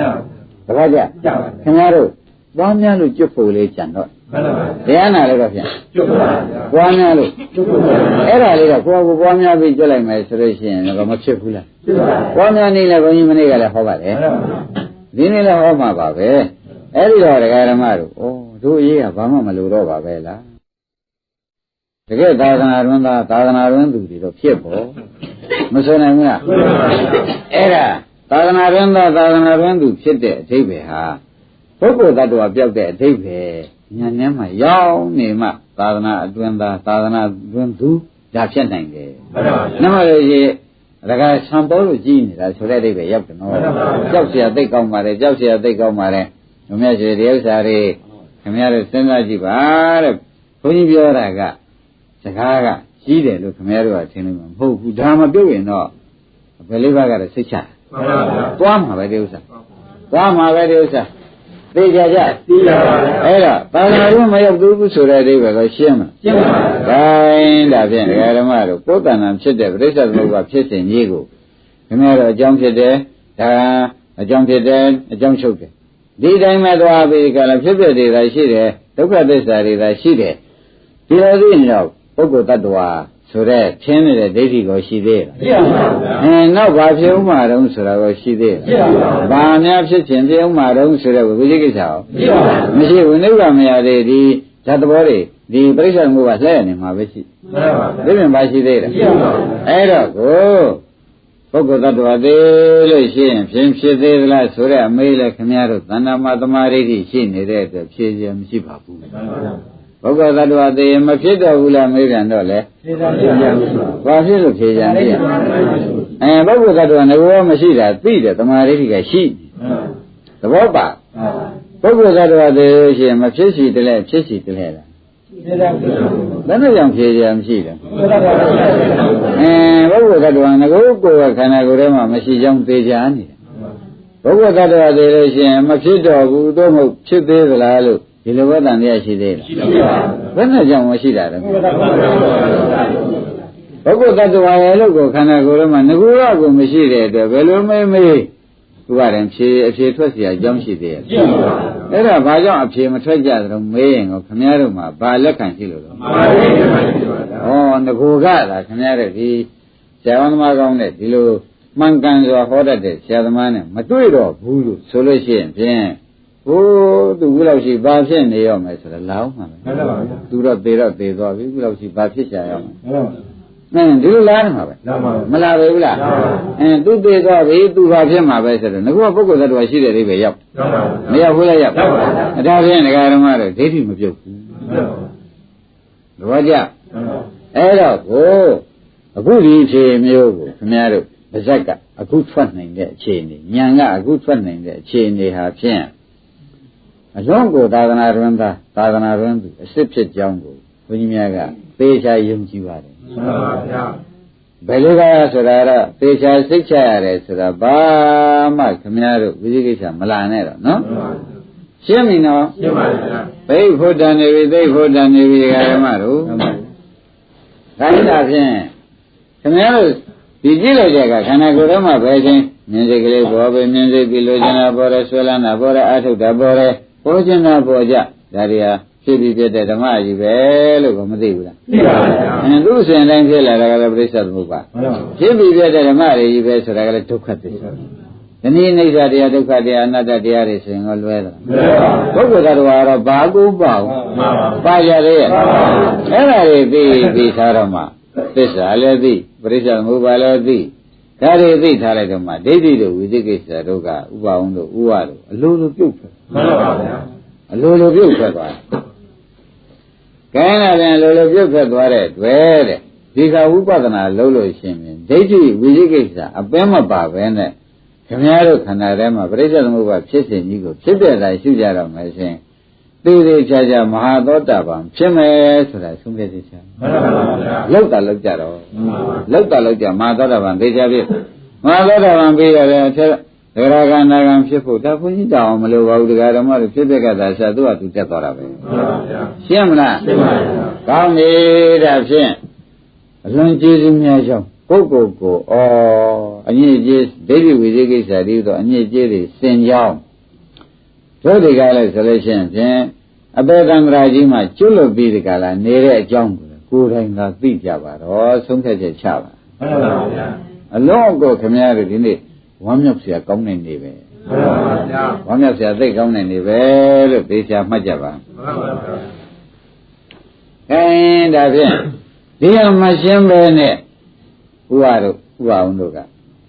ပါဗျာတပည့်ကြခင်ဗျားတို့ပွားများလို့ကျွတ်ဖို့လေးကြံတော့မှန်ပါဗျာတရားနာလို့တော့ဖြင့်ကျွတ်ပါဗျာပွားများလို့ကျွတ်ပါဗျာအဲ့ဒါလေးတော့ကိုယ်ကိုပွားများပြီးကျွတ်လိုက်မယ်ဆိုလို့ရှိရင်တော့မဖြစ်ဘူးလားကျွတ်ပါဗျာပွားများနေလဲဘုန်းကြီးမနေ့ကလည်းဟောပါတယ်မှန်ပါဗျာဒီနေ့လည်းဟောမှာပါပဲအဲ့ဒီတော့ဒကာဓမ္မတို့တို့အရေးကဘာမှမလိုတော့ပါပဲလားတကယ်သာသနာ့တွင်သာသနာ့တွင်သူတွေတော့ဖြစ်ပေါ်မဆိုနိုင်ဘူးလားအဲ့ဒါသာသနာ့တွင်သာသနာ့တွင်သူဖြစ်တဲ့အဓိပ္ပာယ်ဟာပုဂ္ဂိုလ်တ attva ပြောက်တဲ့အဓိပ္ပာယ်ဉာဏ်ထဲမှာရောက်နေမှသာသနာ့အတွင်သာသနာ့တွင်သူဒါဖြစ်နိုင်တယ်မှန်ပါဗျာနမရေဒါကဆံပေါ်လို့ကြည်နေတာဆိုတဲ့အဓိပ္ပာယ်ရောက်တယ်နော်ကြောက်เสียသိကောင်းပါတယ်ကြောက်เสียသိကောင်းပါတယ်ဘုရားရှင်ဒီဥစ္စာတွေခင်ဗျားတို့စဉ်းစားကြည့်ပါတဲ့ဘုန်းကြီးပြောတာကစကားကကြီးတယ်လို့ခင်ဗျားတို့ကထင်နေမှာမဟုတ်ဘူးဒါမပြုတ်ရင်တော့ဘယ်လေးပါးကတော့စိတ်ချမှန်ပါဗျာသွားမှာပဲဒီဥစ္စာသွားမှာပဲဒီဥစ္စာသိကြကြသိကြပါဗျာအဲ့တော့သာသနာ့မရောက်သေးဘူးဆိုတဲ့အဓိပ္ပာယ်ကိုရှင်းမှာရှင်းပါဗျာဒါဖြင့်ဒကာဓမ္မတို့ကိုယ်တဏ္ဍာဖြစ်တဲ့ပြိဿသမုပ္ပါဖြစ်စဉ်ကြီးကိုခင်ဗျားတို့အကြောင်းဖြစ်တယ်ဒါအကြောင်းဖြစ်တယ်အကြောင်းချုပ်တယ်ဒီတိုင်းမဲ့သွားပြီးကြလားဖြစ်ဖြစ်တွေသာရှိတယ်ဒုက္ခသစ္စာတွေသာရှိတယ်ဒီလိုသိရင်တော့ပုဂ္ဂိုလ်တ attva ဆိုတဲ့ထင်းနေတဲ့ဒိဋ္ဌိကိုရှိသေးလားရှိပါဘူးနောက်ဘာဖြစ်ဥမှာတုံးဆိုတာကိုရှိသေးလားရှိပါဘူးဘာများဖြစ်ခြင်းဖြစ်ဥမှာတုံးဆိုတဲ့ဝိသိကိစ္စရောရှိပါဘူးမရှိဘူးနိဗ္ဗာန်မရသေးဒီဓာတ်သဘောတွေဒီပရိစ္ဆေသမုပ္ပါလှည့်နေမှာပဲရှိမှန်ပါဘူးဒီပြင်ဘာရှိသေးလားရှိပါဘူးအဲ့တော့ကိုပုဂ္ဂိုလ်တ attva သေးလို့ရှိရင်ဖြစ်သေးသလားဆိုတဲ့အမေးလဲခင်ဗျားတို့သဏ္ဍာမသမာဓိရှိနေတဲ့အတွက်ဖြေရမရှိပါဘူးမှန်ပါဘူးပုဂ္ဂိုလ်တ attva သေးရင်မဖြစ်တော့ဘူးလားမေးပြန်တော့လေဖြေကြဘူးဘာဖြစ်လို့ဖြေကြလဲပုဂ္ဂိုလ်တ attva ငရောမရှိတာသိတယ်သမာဓိကရှိသဘောပါပုဂ္ဂိုလ်တ attva သေးလို့ရှိရင်မဖြစ်စီတလဲဖြစ်စီတလဲလား ဘယ်နဲ့ကြောင့်ဖြေကြမရှိတယ်ပုဂ္ဂိုလ်သတ္တဝါငကိုကိုယ်ကခန္ဓာကိုယ်ထဲမှာမရှိကြောင်းသိကြနေတယ်ပုဂ္ဂိုလ်သတ္တဝါသိလို့ရှိရင်မဖြစ်တော့ဘူးသို့မဟုတ်ဖြစ်သေးသလားလို့ဒီလိုပဲတန်တရားရှိသေးလားဘယ်နဲ့ကြောင့်မရှိတာလဲပုဂ္ဂိုလ်သတ္တဝါရဲ့လို့ကိုခန္ဓာကိုယ်ထဲမှာငကိုကကိုမရှိတဲ့အတွက်ဘယ်လိုမေးသူကလည်းဖြေအဖြေထွက်เสียအကြောင်းရှိသေးရဲ့အဲ့ဒါဘာကြောင့်အဖြေမထွက်ကြသလဲမေးရင်ကိုခင်ဗျားတို့မှာဘာလက်ခံရှိလို့လဲမှန်ပါဘူးဩငကိုကသာခင်ဗျားတို့ဒီဆရာသမားကောင်းတဲ့ဒီလိုမှန်ကန်စွာဟောတတ်တဲ့ဆရာသမားနဲ့မတွေ့တော့ဘူးလို့ဆိုလို့ရှိရင်ဖြင့်ဟိုးသူခုလောက်ရှိဘာဖြစ်နေရောမယ်ဆိုတော့လာအောင်မှာပဲမှန်ပါဘူးသူတော့သေသွားပြီခုလောက်ရှိဘာဖြစ်ရှာရအောင်ဒီလိုလားမှာပဲမလားပဲဘူးလားသူသေသွားပြီသူဘာဖြစ်မှာပဲဆိုတော့ငါကပုဂ္ဂိုလ်သတ္တဝါရှိတဲ့အိဗယ်ရောက်မရောက်ဘူးလားရောက်ဒါဖြင့်ဒကာဓမ္မတို့ဒိဋ္ဌိမပြုတ်ဘူးတော့ကြအဲ့တော့အခုဒီဖြေမျိုးကိုခင်ဗျားတို့ပါဇက်ကအခုထွက်နိုင်တဲ့အခြေအနေဉာဏ်ကအခုထွက်နိုင်တဲ့အခြေအနေဟာဖြင့်အလုံးကိုသာသနာ့တွင်သာသနာ့တွင်သူအစ်စ်ဖြစ်ကြောင်းကိုဘုန်းကြီးများကသေချာယုံကြည်ပါတယ်မှန်ပါဗျာဘယ်လိုကဆိုတာတော့သေချာစိတ်ချရတယ်ဆိုတာဘာမှခင်ဗျားတို့ဝိသိကိစ္စမလာနဲ့တော့နော်ရှင်းပြီနော်ရှင်းပါဗျာဘိဖို့တန်နေပြီသိဖို့တန်နေပြီဓမ္မတို့ဒါဖြင့်ခင်ဗျားတို့ဒီကြည့်လိုက်တဲ့ကခန္ဓာကိုယ်ထဲမှာပဲချင်းမြင်စိတ်ကလေးပေါ်ပဲမြင်စိတ်ပြီးလိုချင်တာပေါ်တယ်ဆွဲလန်းတာပေါ်တယ်အထုတ်တာပေါ်တယ်ပေါ်ချင်တာပေါ်ကြဒါတွေဟာဖြစ်ပြီးဖြစ်တဲ့ဓမ္မကြီးပဲလို့ကမသိဘူးလားသိပါပါဘူးသူ့စဉ်တိုင်းဖြစ်လာတာကလည်းပြိဿသမုပ္ပါဖြစ်ပြီးဖြစ်တဲ့ဓမ္မတွေကြီးပဲဆိုတာကလည်းဒုက္ခသစ္စာဒီနေ့အိဋ္ဌတရားဒုက္ခတရားအနတ္တတရားတွေဆိုရင်တော့လွဲတာပုဂ္ဂိုလ်သတ္တဝါတော့ဘာကူပါဘူးပါကြသေးရဲ့အဲ့ဒါတွေပြီးထားတော့မှသစ္စာလည်းသိပရိစ္ဆေသမုပ္ပါလည်းသိဒါတွေသိထားလိုက်တော့မှဒိဋ္ဌိတို့ဝိသိကိစ္စတို့ကဥပအောင်တို့ဥဝတို့အလိုလိုပြုတ်ထွက်မှန်ပါဗျာအလိုလိုပြုတ်ထွက်သွားတယ်ကဲအဲ့ဒါလည်းအလိုလိုပြုတ်ထွက်သွားတဲ့တွေ့တဲ့ဒီကဝိပဿနာလုပ်လို့ရှိရင်ဒိဋ္ဌိဝိသိကိစ္စအပင်းမပါပဲနဲ့ခင်ဗျားတို့ခန္ဓာထဲမှာပရိစ္ဆေသမုပ္ပါဖြစ်စဉ်ကြီးကိုဖြစ်တဲ့တိုင်းရှုကြတော့မယ်ရှင်သေသေးချာချာမဟာသောတာပန်ဖြစ်မယ်ဆိုတာသုံးဖြတ်သေးချာမှန်ပါဗျာလောက်တာလောက်ကြတော့လောက်တာလောက်ကြမဟာသောတာပန်သေချာဖြစ်မဟာသောတာပန်ပြီးရတယ်အထက်ဒဂရကနာကံဖြစ်ဖို့ဒါဘုန်းကြီးတောင်းမလို့ပါဘူးဒကာဓမ္မတို့ဖြစ်တဲ့ကသာဆရာသူကသူတက်သွားတာပဲမှန်ပါဗျာရှင်းမလားရှင်းပါဗျာကောင်းပြီဒါဖြင့်အလွန်ကျေးဇူးများကြောင်းကိုအညစ်အကြေးဒိဋ္ဌိဝိသေကိစ္စတည်းဆိုအညစ်အကြေးတွေစင်ကြောင်းတို့ဒီကလည်းဆိုလို့ရှိရင်ဖြင့်အပေတံ္ဍရာကြီးမှာကျွတ်လွတ်ပြီးဒီကလာနေတဲ့အကြောင်းကိုယ်တိုင်သာသိကြပါတော့ဆုံးဖြတ်ချက်ချပါမှန်ပါဗျာအလုံးကိုခင်ဗျားတို့ဒီနေ့ဝမ်းမြောက်เสียကောင်းနေနေပဲမှန်ပါဗျာဝမ်းမြောက်เสียသိကောင်းနေနေပဲလို့သေချာမှတ်ကြပါမှန်ပါဗျာဒါဖြင့်ဒီဟာမရှင်းပဲနဲ့ဥအောင်တို့က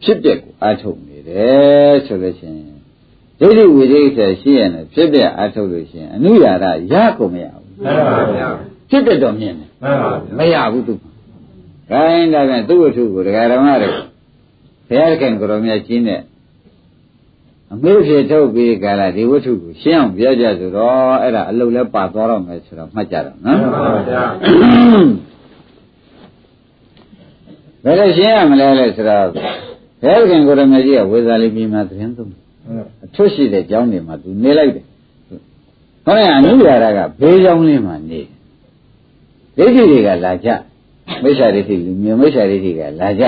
ဖြစ်ပျက်ကိုအားထုတ်နေတယ်ဆိုလို့ရှိရင်ဒိဋ္ဌိဝိသေကိစ္စရှိရင်ဖြစ်ပျက်အားထုတ်လို့ရှိရင်အနုရာဒရကုန်မရဘူးမှန်ပါဗျာဖြစ်တဲ့တော့မြင်တယ်မှန်ပါဗျာမရဘူးသူခိုင်းဒါပြန်သူ့ဝတ္ထုကိုဒကာဓမ္မတွေဘုရားခင်ကိုရောမြတ်ကြီးနဲ့အမေးဖြစ်ထုတ်ပြီးကြလားဒီဝတ္ထုကိုရှင်းအောင်ပြောကြဆိုတော့အဲ့ဒါအလုပ်လဲပါသွားတော့မယ်ဆိုတော့မှတ်ကြတော့နော်မှန်ပါဗျာဘယ်လိုရှင်းရမလဲလဲဆိုတော့ဘုရားခင်ကိုရမကြီးကဝေဇာလိပြည်မှာသတင်းသုံးအထွတ်ရှိတဲ့ကျောင်းတွေမှာသူနေလိုက်တယ်ဟောရင်အနုရာရကဘေးကျောင်းလေးမှာနေဒိဋ္ဌိတွေကလာကြမိစ္ဆာဒိဋ္ဌိလူမျိုးမိစ္ဆာဒိဋ္ဌိကလာကြ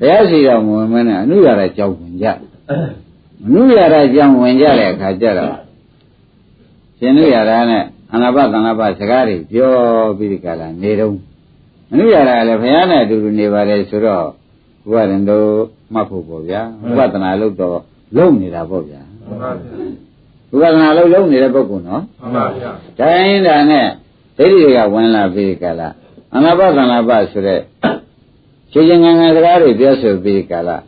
ဘုရားရှိတော်မဝင်မနဲ့အနုရာရကျောင်းဝင်ကြအနုရာရကျောင်းဝင်ကြတဲ့အခါကျတော့ရှင်နုရာရနဲ့အနာပသနာပစကားတွေပြောပြီးဒီကလာနေတော့အနုရာရလည်းဘုရားနဲ့အတူတူနေပါတယ်ဆိုတော့ဘုရားရင်တို့မှတ်ဖို့ပေါ့ဗျာဝိပဿနာလုပ်တော့လုံးနေတာပေါ့ဗျာမှန်ပါဗျာဝိပဿနာလုံးနေတဲ့ပုဂ္ဂိုလ်နော်မှန်ပါဗျာတိုင်းတာနဲ့ဒိဋ္ဌိတွေကဝင်လာပြီးကြလားအနာပသနာပဆိုတဲ့ရှင်ရှင်ငန်းငန်းစကားတွေပြောဆိုပြီးကြလား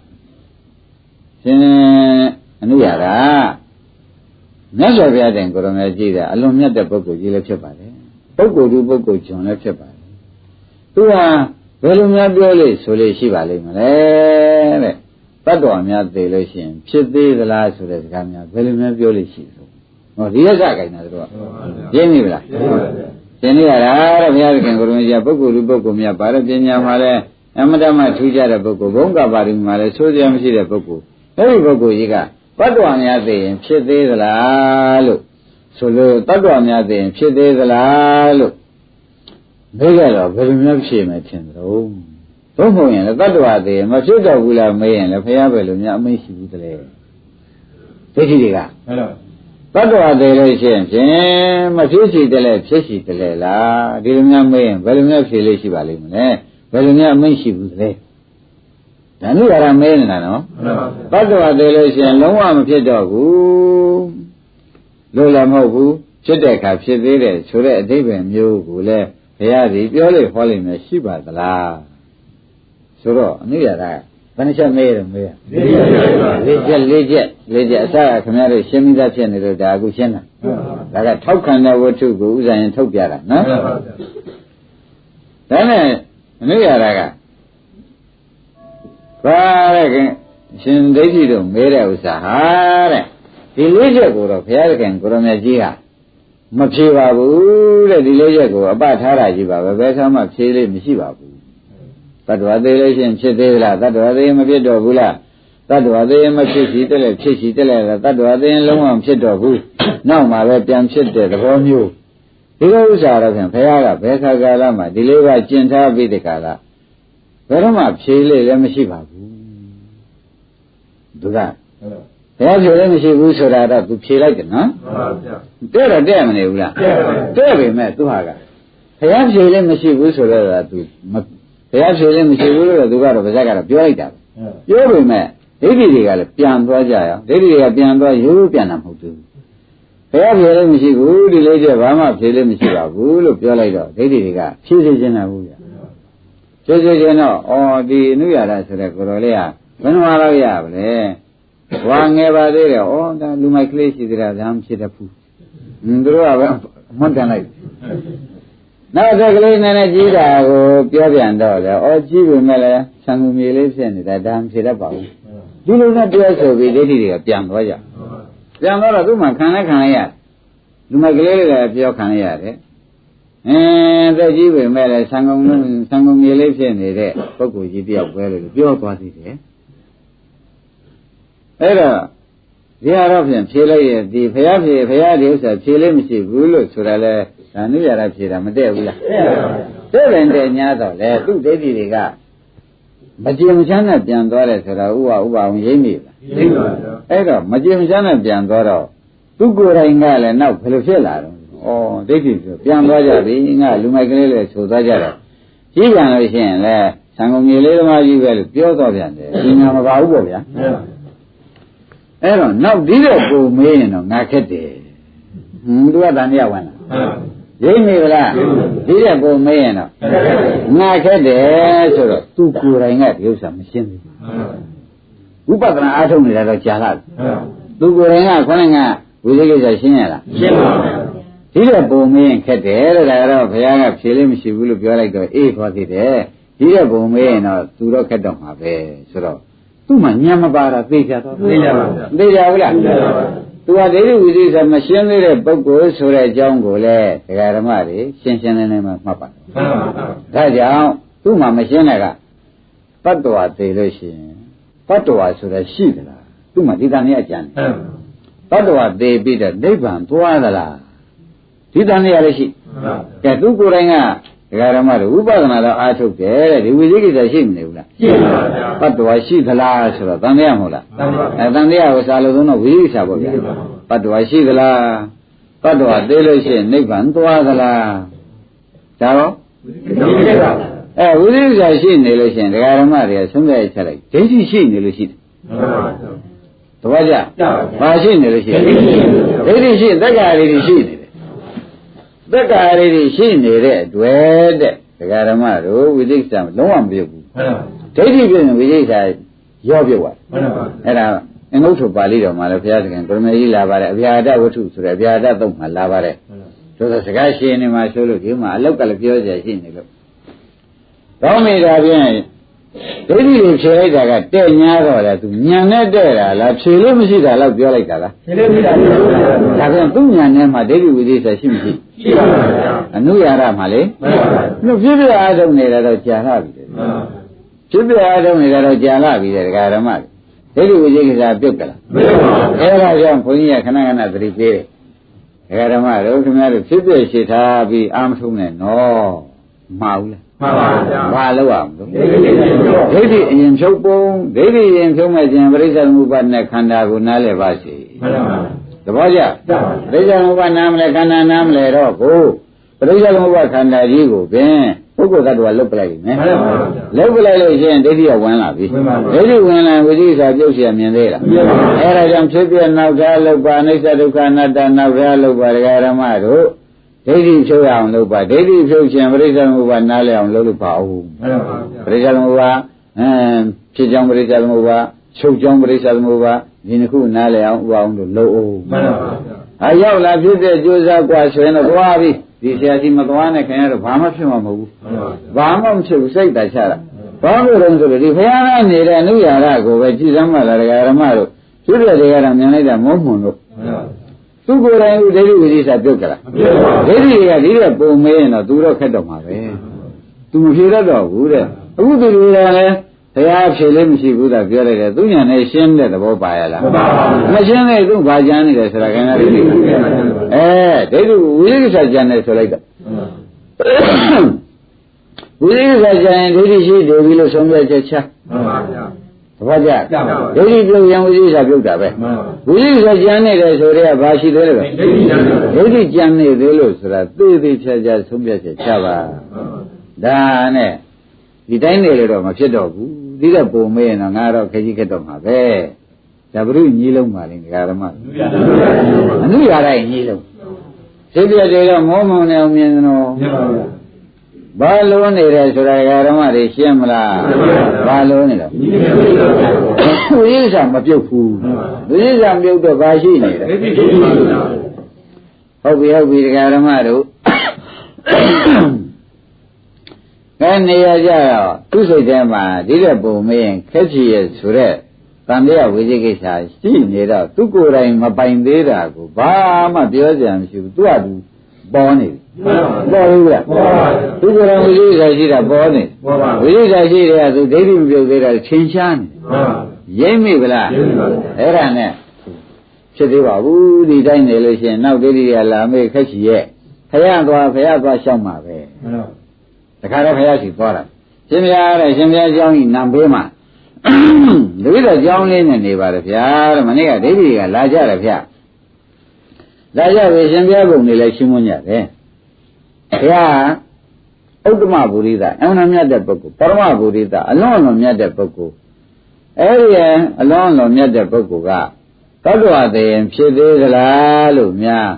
ရှင်အနုရာရမြတ်စွာဘုရားတိုင်ကိုယ်တော်မြတ်ကြီးတာအလွန်မြတ်တဲ့ပုဂ္ဂိုလ်ကြီးလည်းဖြစ်ပါတယ်ပုဂ္ဂိုလ်သူပုဂ္ဂိုလ်ကျွန်လည်းဖြစ်ပါတယ်သူဟာဘယ်လိုများပြောလို့ဆိုလို့ရှိပါလိမ့်မလဲတဲ့တတ်တော်များသိလို့ရှိရင်ဖြစ်သေးသလားဆိုတဲ့စကားများဘယ်လိုများပြောလို့ရှိဆိုဟောဒီရက်ကကြိုင်တာတို့ကရှင်းပြီလားရှ ရှင်နေရတာတဲ့ဘုရားသခင်ကိုယ်တော်ကြီးပုဂ္ဂိုလ်လူပုဂ္ဂိုလ်များပါတဲ့ပညာမှာလည်းအမတမထူးကြတဲ့ပုဂ္ဂိုလ်ဘုံကပါရမီမှာလည်းဆိုးစရာမရှိတဲ့ပုဂ္ဂိုလ်အဲဒီပုဂ္ဂိုလ်ကြီးကတတ္တဝါများသိရင်ဖြစ်သေးသလားလို့ဆိုလို့တတ္တဝါများသိရင်ဖြစ်သေးသလားလို့မေးကြတော့ဘယ်လိုများဖြစ်မယ်ထင်သလဲဘုံမဟုတ်ရင်လည်းတတ္တဝါသိရင်မဖြစ်တော့ဘူးလားမေးရင်လည်းဘုရားပဲလို့များအမိန့်ရှိဘူးတည်းဒိဋ္ဌိတွေကဟုတ်တော့တတ္တဝါသိလို့ရှိရင်ဖြင့်မဖြစ်ရှိတယ်လေဖြစ်ရှိတယ်လေလားဒီလိုများမေးရင်ဘယ်လိုများဖြေလို့ရှိပါလိမ့်မလဲဘယ်လိုများအမိန့်ရှိဘူးတည်းဒါနုရမဲနေတာနော်တတ္တဝါသိလို့ရှိရင်လုံးဝမဖြစ်တော့ဘူးလို့လည်းမဟုတ်ဘူးဖြစ်တဲ့အခါဖြစ်သေးတယ်ဆိုတဲ့အဓိပ္ပာယ်မျိုးကိုလည်းဘုရားကြီးပြောလို့ဟောလိမ့်မယ်ရှိပါသလားဆိုတော့အနုရတာဘယ်နှချက်မေးတယ်မေးရ၄ချက်အစကခင်ဗျားတို့ရှင်းပြီးသားဖြစ်နေလို့ဒါအခုရှင်းတာဒါကထောက်ခံတဲ့ဝတ္ထုကိုဥစ္စာရင်ထုတ်ပြတာနော်ဒါနဲ့အနုရတာကဘာလဲခင်ရှင်ဒိဋ္ဌိတို့မေးတဲ့ဥစ္စာဟာတဲ့ဒီ၄ချက်ကိုတော့ဘုရားသခင်ကိုရမကြီးကမဖြေပါဘူးတဲ့ဒီ၄ချက်ကိုအပထားတာကြီးပါပဲဘယ်ဆောင်မှဖြေလို့မရှိပါဘူးတတ္တဝါသေးလို့ရှိရင်ဖြစ်သေးလားတတ္တဝါသေးမဖြစ်တော့ဘူးလားတတ္တဝါသေးမဖြစ်ရှိတယ်လေဖြစ်ရှိတယ်လေတတ္တဝါသေးလုံးဝမဖြစ်တော့ဘူးနောက်မှပဲပြန်ဖြစ်တဲ့သဘောမျိုးဒီလိုဥစ္စာတော့ဖြင့်ဘုရားကဘယ်ခါကာလမှာဒီလေးပါကျင့်ထားပြီးတဲ့ကာလဘယ်တော့မှဖြေလို့လည်းမရှိပါဘူးသူကဘယ်ဖြေလည်းမရှိဘူးဆိုတာတော့သူဖြေလိုက်တယ်နော်မှန်ပါဗျာတဲ့တော့တဲ့မနေဘူးလားတဲ့ပေမဲ့သူဟာကဘုရားဖြေလည်းမရှိဘူးဆိုတော့သူဘုရားဖြေလည်းမရှိဘူးလို့သူကတော့ဗဇက်ကတော့ပြောလိုက်တာပြောပေမဲ့ဒိဋ္ဌိတွေကလည်းပြန်သွားကြရအောင်ဒိဋ္ဌိတွေကပြန်သွားရိုးပြန်တာမဟုတ်ဘူးဘုရားဖြေလည်းမရှိဘူးဒီလေးချက်ဘာမှဖြေလည်းမရှိပါဘူးလို့ပြောလိုက်တော့ဒိဋ္ဌိတွေကဖြေချင်တာဘူးဗျာဖြေချင်တော့ဒီအနုရတာဆိုတဲ့ကိုယ်တော်လေးကဘယ်နှမလောက်ရပါလဲဝါငယ်ပါသေးတယ်ဒါလူမိုက်ကလေးရှိသေးတာဒါမှဖြစ်တတ်ဘူးသူတို့ကပဲမွန်းတန်လိုက်နောက်သက်ကလေးနည်းနည်းကြီးတာကိုပြောပြန်တော့လေကြီးပြီမဲ့လည်းဆံကူမြေလေးဖြစ်နေတာဒါမှဖြစ်တတ်ပါဘူးဒီလိုနဲ့ပြောဆိုပြီးဒိဋ္ဌိတွေကပြန်သွားကြပြန်တော့သူ့မှာခံလိုက်ရလူမိုက်ကလေးတွေကပြောခံရရတယ်သက်ကြီးပြီမဲ့လည်းဆံကူမြေလေးဖြစ်နေတဲ့ပုဂ္ဂိုလ်ကြီးတယောက်ပဲလို့ပြောသွားသေးတယ်အဲ့တော့ဒီဟာတော့ဖြင့်ဖြေလိုက်ရဲ့ဒီဘုရားဒီဥစ္စာဖြေလို့မရှိဘူးလို့ဆိုတာလဲဒါနုရတာဖြေတာမတည့်ဘူးလားတဲ့တယ်တဲ့ညာတော့လေသူ့ဒိဋ္ဌိတွေကမကြေမချမ်းနဲ့ပြန်သွားတယ်ဆိုတာဥပအောင်ရိမ့်မိလားရိမ့်ပါဗျာအဲ့တော့မကြေမချမ်းနဲ့ပြန်သွားတော့သူကိုယ်တိုင်ကလည်းနောက်ဘယ်လိုဖြစ်လာတော့ဒိဋ္ဌိဆိုပြန်သွားကြပြီငါလူမိုက်ကလေးလည်းဆိုသွားကြတော့ကြီးပြန်လို့ရှိရင်လည်းသံဃာမြေလေးသမားကြီးပဲလို့ပြောတော့ပြန်တယ်ဒီညာမပါဘူးပေါ့ဗျာအဲ့တော့နောက်ဒီတော့ပုံမေးရင်တော့ငါခက်တယ်သူကတန်တရားဝင်လာရိမ့်မိလားဒီတဲ့ပုံမေးရင်တော့ငါခက်တယ်ဆိုတော့သူကိုယ်တိုင်ကဒီဥစ္စာမရှင်းဘူးဝိပဿနာအားထုတ်နေတာတော့ကြာလာသူကိုယ်တိုင်ကခေါင်းကဝိသေကိစ္စရှင်းရလားရှင်းပါဘူးဒီတဲ့ပုံမေးရင်ခက်တယ်တဲ့ဒါကတော့ဘုရားကဖြေလို့မရှိဘူးလို့ပြောလိုက်တော့အေးခေါ်သေးတယ်ဒီတဲ့ပုံမေးရင်တော့သူတော့ခက်တော့မှာပဲဆိုတော့သူ့မှာညံမပါတာသိကြတော့သိကြပါဗျာသိကြဘူးလားသိကြပါသူကဒိဋ္ဌိဝိသေသမရှင်းသေးတဲ့ပုဂ္ဂိုလ်ဆိုတဲ့အကြောင်းကိုလည်းဒကာဓမ္မတွေရှင်းလင်းမှမှတ်ပါဒါကြောင့်သူ့မှာမရှင်းတဲ့ကတတ္တဝါသိလို့ရှိရင်တတ္တဝါဆိုတာရှိသလားသူ့မှာဒီတန်ရအကျမ်းတတ္တဝါသိပြီးတော့နိဗ္ဗာန်သွားသလားဒီတန်ရလည်းရှိကဲသူကိုယ်တိုင်ကဒကာဓမ္မတို့ဝိပဿနာတော့အားထုတ်တယ်တဲ့ဒီဝိသေကိစ္စရှိမနေဘူးလားရှိပါဗျာတတ္တဝါရှိသလားဆိုတော့တန်တရားမဟုတ်လားတန်တရားကိုစာလို့သုံးတော့ဝိသေကိစ္စပေါ့ဗျာတတ္တဝါရှိသလားတတ္တဝါသိလို့ရှိရင်နိဗ္ဗာန်သွားသလားဒါတော့ဝိသေကိစ္စရှိနေလို့ရှိရင်ဒကာဓမ္မတွေကဆုံးဖြတ်ချက်လိုက်ဒိဋ္ဌိရှိနေလို့ရှိတယ်တပည့်ကြဘာရှိနေလို့ရှိရင်ဒိဋ္ဌိရှိသက္ကာရီတွေရှိနေတယ်သက္ကာရီတွေရှိနေတဲ့အတွက်တဲ့ဒကာဓမ္မတို့ဝိသေကိစ္စလုံးဝမပြုတ်ဘူးဒိဋ္ဌိပြည့်ရင်ဝိသေကိစ္စရောပြုတ်သွားအဲ့ဒါအင်္ဂုတ္တပါဠိတော်မှာလည်းဘုရားသခင်ကိုရမေကြီးလာပါတယ်အဗျာဒဝတ္ထုဆိုတဲ့အဗျာဒသုံးမှာလာပါတယ်ဆိုတော့စကားရှင်းနေမှာဆိုလို့ဒီမှာအလောက်ကလည်းပြောကြရှိနေလို့ကောင်းမိတာဖြင့် ဒိဋ္ဌိကိုဖြေလိုက်တာကတဲ့ညာတော့လေသူညာနဲ့တဲ့တာလားဖြေလို့မရှိတာလားပြောလိုက်တာလားဖြေလို့မရှိတာဒါပြန်သူ့ညာနဲ့မှဒိဋ္ဌိဝိသေသရှိမရှိရှိပါပါဗျာအနုရာရမှာလေမှန်ပါဘူးဖြစ်ပြအားထုတ်နေတာတော့ကြာလာပြီတဲ့ဖြစ်ပြအားထုတ်နေတာတော့ကြာလာပြီတဲ့ဒကာဓမ္မဒိဋ္ဌိဝိသေကိစ္စပြုတ်ကြလားမပြုတ်ပါဘူးအဲ့ဒါကြောင့်ဘုန်းကြီးကခဏခဏသတိပေးတယ်ဒကာဓမ္မတို့ခင်ဗျားတို့ဖြစ်ပြရှိထားပြီးအာမထုံးနဲ့နော်မှားဘူးလားမှန်ပါဗျာဘာလို့အောင်လို့ဒိဋ္ဌိအရင်ဖြုတ်ပုံဒိဋ္ဌိရင်ဖြုတ်မဲ့ခြင်းပရိစ္ဆေသမုပ္ပါဒ်နဲ့ခန္ဓာကိုနားလည်ပါစေမှန်ပါဗျာသဘောကျပရိစ္ဆေသမုပ္ပါဒ်နားမလဲခန္ဓာနားမလဲတော့ကိုပရိစ္ဆေသမုပ္ပါဒ်ခန္ဓာကြီးကိုပင်ပုဂ္ဂိုလ်သတ္တဝါလုတ်ပလိုက်ပြီမယ်လုတ်ပလိုက်လို့ရှိရင်ဒိဋ္ဌိကဝင်လာပြီဒိဋ္ဌိဝင်လာဝိသိကိစ္စပြုတ်เสียမြင်သေးလားအဲ့ဒါကြောင့်ဖြစ်ပြနောက်သားလုတ်ပါအိဋ္ဌဒုက္ခအနတ္တနောက်သားလုတ်ပါဒကာဓမ္မတို့ဒိဋ္ဌိဖြုတ်ရအောင်လုပ်ပါဒိဋ္ဌိဖြုတ်ခြင်းပရိစ္ဆေသမုပ္ပါဒ်နားလည်အောင်လုပ်လို့ပါဦးပရိစ္ဆေသမုပ္ပါဒ်ဖြစ်ကြောင်းပရိစ္ဆေသမုပ္ပါဒ်ချုပ်ကြောင်းပရိစ္ဆေသမုပ္ပါဒ်ဒီနှစ်ခုနားလည်အောင်ဥပအောင်လို့လုပ်အောင်မှန်ပါဗျာရောက်လာဖြစ်တဲ့ကြိုးစားกว่าဆိုရင်တော့သွားပြီဒီဆရာကြီးမသွားနဲ့ခင်ဗျားတို့ဘာမှဖြစ်မှာမဟုတ်ဘူးဘာမှမဖြစ်ဘူးစိတ်တချတာဘာလို့လဲဆိုတော့ဒီဘုရားနဲ့နေတဲ့အနုရာရကိုပဲကြည်စမ်းမှလာဒကာဓမ္မတို့ဖြစ်တဲ့တွေကမြင်လိုက်တာမုန်းမွန်လို့သူကိုယ်တိုင်ဒိဋ္ဌိဝိသေသပြုတ်ကြလားဒိဋ္ဌိကဒီတဲ့ပုံမေးရင်တော့သူတော့ခက်တော့မှာပဲသူမဖြေတတ်တော့ဘူးတဲ့အခုသူတွေကလည်းဘုရားဖြေလို့မရှိဘူးသာပြောလိုက်တယ်သူညာနဲ့ရှင်းတဲ့သဘောပါရလားမရှင်းတဲ့သူဘာကြမ်းနေတယ်ဆိုတာခင်ဗျားတို့သိဒိဋ္ဌိဝိသေသကြမ်းတယ်ဆိုလိုက်တော့ဝိသေသကြမ်းရင်ဒိဋ္ဌိရှိတယ်ပြီလို့ဆုံးဖြတ်ချက်ချမှန်ပါဗျာသဘောကျဒိဋ္ဌိပြုတ်ရင်ဝိသေသပြုတ်တာပဲဝိသေသကြမ်းနေတယ်ဆိုတော့ဘာရှိသေးလဲဒိဋ္ဌိကြမ်းနေသေးလို့ဆိုတာသိသိချာချာဆုံးဖြတ်ချက်ချပါဒါနဲ့ဒီတိုင်းနေလို့တော့မဖြစ်တော့ဘူးဒီကပုံမေးရင်တော့ငါတော့ခကြီးခက်တော့မှာပဲဒါဘုရုညီလုံးပါလိမ့်ဒကာဓမ္မအနုရာတိုင်းညီလုံးဖြစ်ပြတယ်တော့မောမောနဲ့အောင်မြင်တော့ဘာလို့နေတယ်ဆိုတာဒကာဓမ္မတွေရှင်းမလားဘာလို့နေတော့ဝိသေသမပြုတ်ဘူးဝိသေသမပြုတ်တော့ဘာရှိနေတယ်ဟုတ်ပြီဒကာဓမ္မတို့နေရကြတော့သူ့စိတ်ထဲမှာဒီတဲ့ပုံမင်းခက်ချီရဲ့ဆိုတဲ့တန်တရားဝိသေကိစ္စရှိနေတော့သူကိုယ်တိုင်မပိုင်သေးတာကိုဘာမှပြောကြံမရှိဘူးသူကသူပေါ်နေပေါ်ဘူးလားသူကိုယ်တိုင်ဝိသေကိစ္စရှိတာပေါ်နေဝိသေကိစ္စရှိတယ်ကသူဒိဋ္ဌိမပြုတ်သေးတာချင်းရှားနေရိမ့်မိဗလားအဲ့ဒါနဲ့ဖြစ်သေးပါဘူးဒီတိုင်းနေလို့ရှိရင်နောက်ဒိဋ္ဌိကလာမေးခက်ချီရဲ့ဖယားသွားရှောက်မှာပဲတခါတော့ဘုရားရှိသွားတာရှင်ဘုရားတဲ့ရှင်ဘုရားကျောင်းကြီးနံပေးမှာတပည့်တော်ကျောင်းလေးနဲ့နေပါတယ်ဗျာတဲ့မနေ့ကဒိဋ္ဌိကလာကြတယ်ဗျာလာကြပြီရှင်ဘုရားကုံနေလဲရှင်းမွန်းကြတယ်ဘုရားဥတ္တမဗုဒိသအမှန်မြတ်တဲ့ပုဂ္ဂိုလ်ပရမဗုဒိသအလွန်မြတ်တဲ့ပုဂ္ဂိုလ်အဲ့ဒီအလွန်မြတ်တဲ့ပုဂ္ဂိုလ်ကတတ္တဝတည်းဖြစ်သေးသလားလို့များ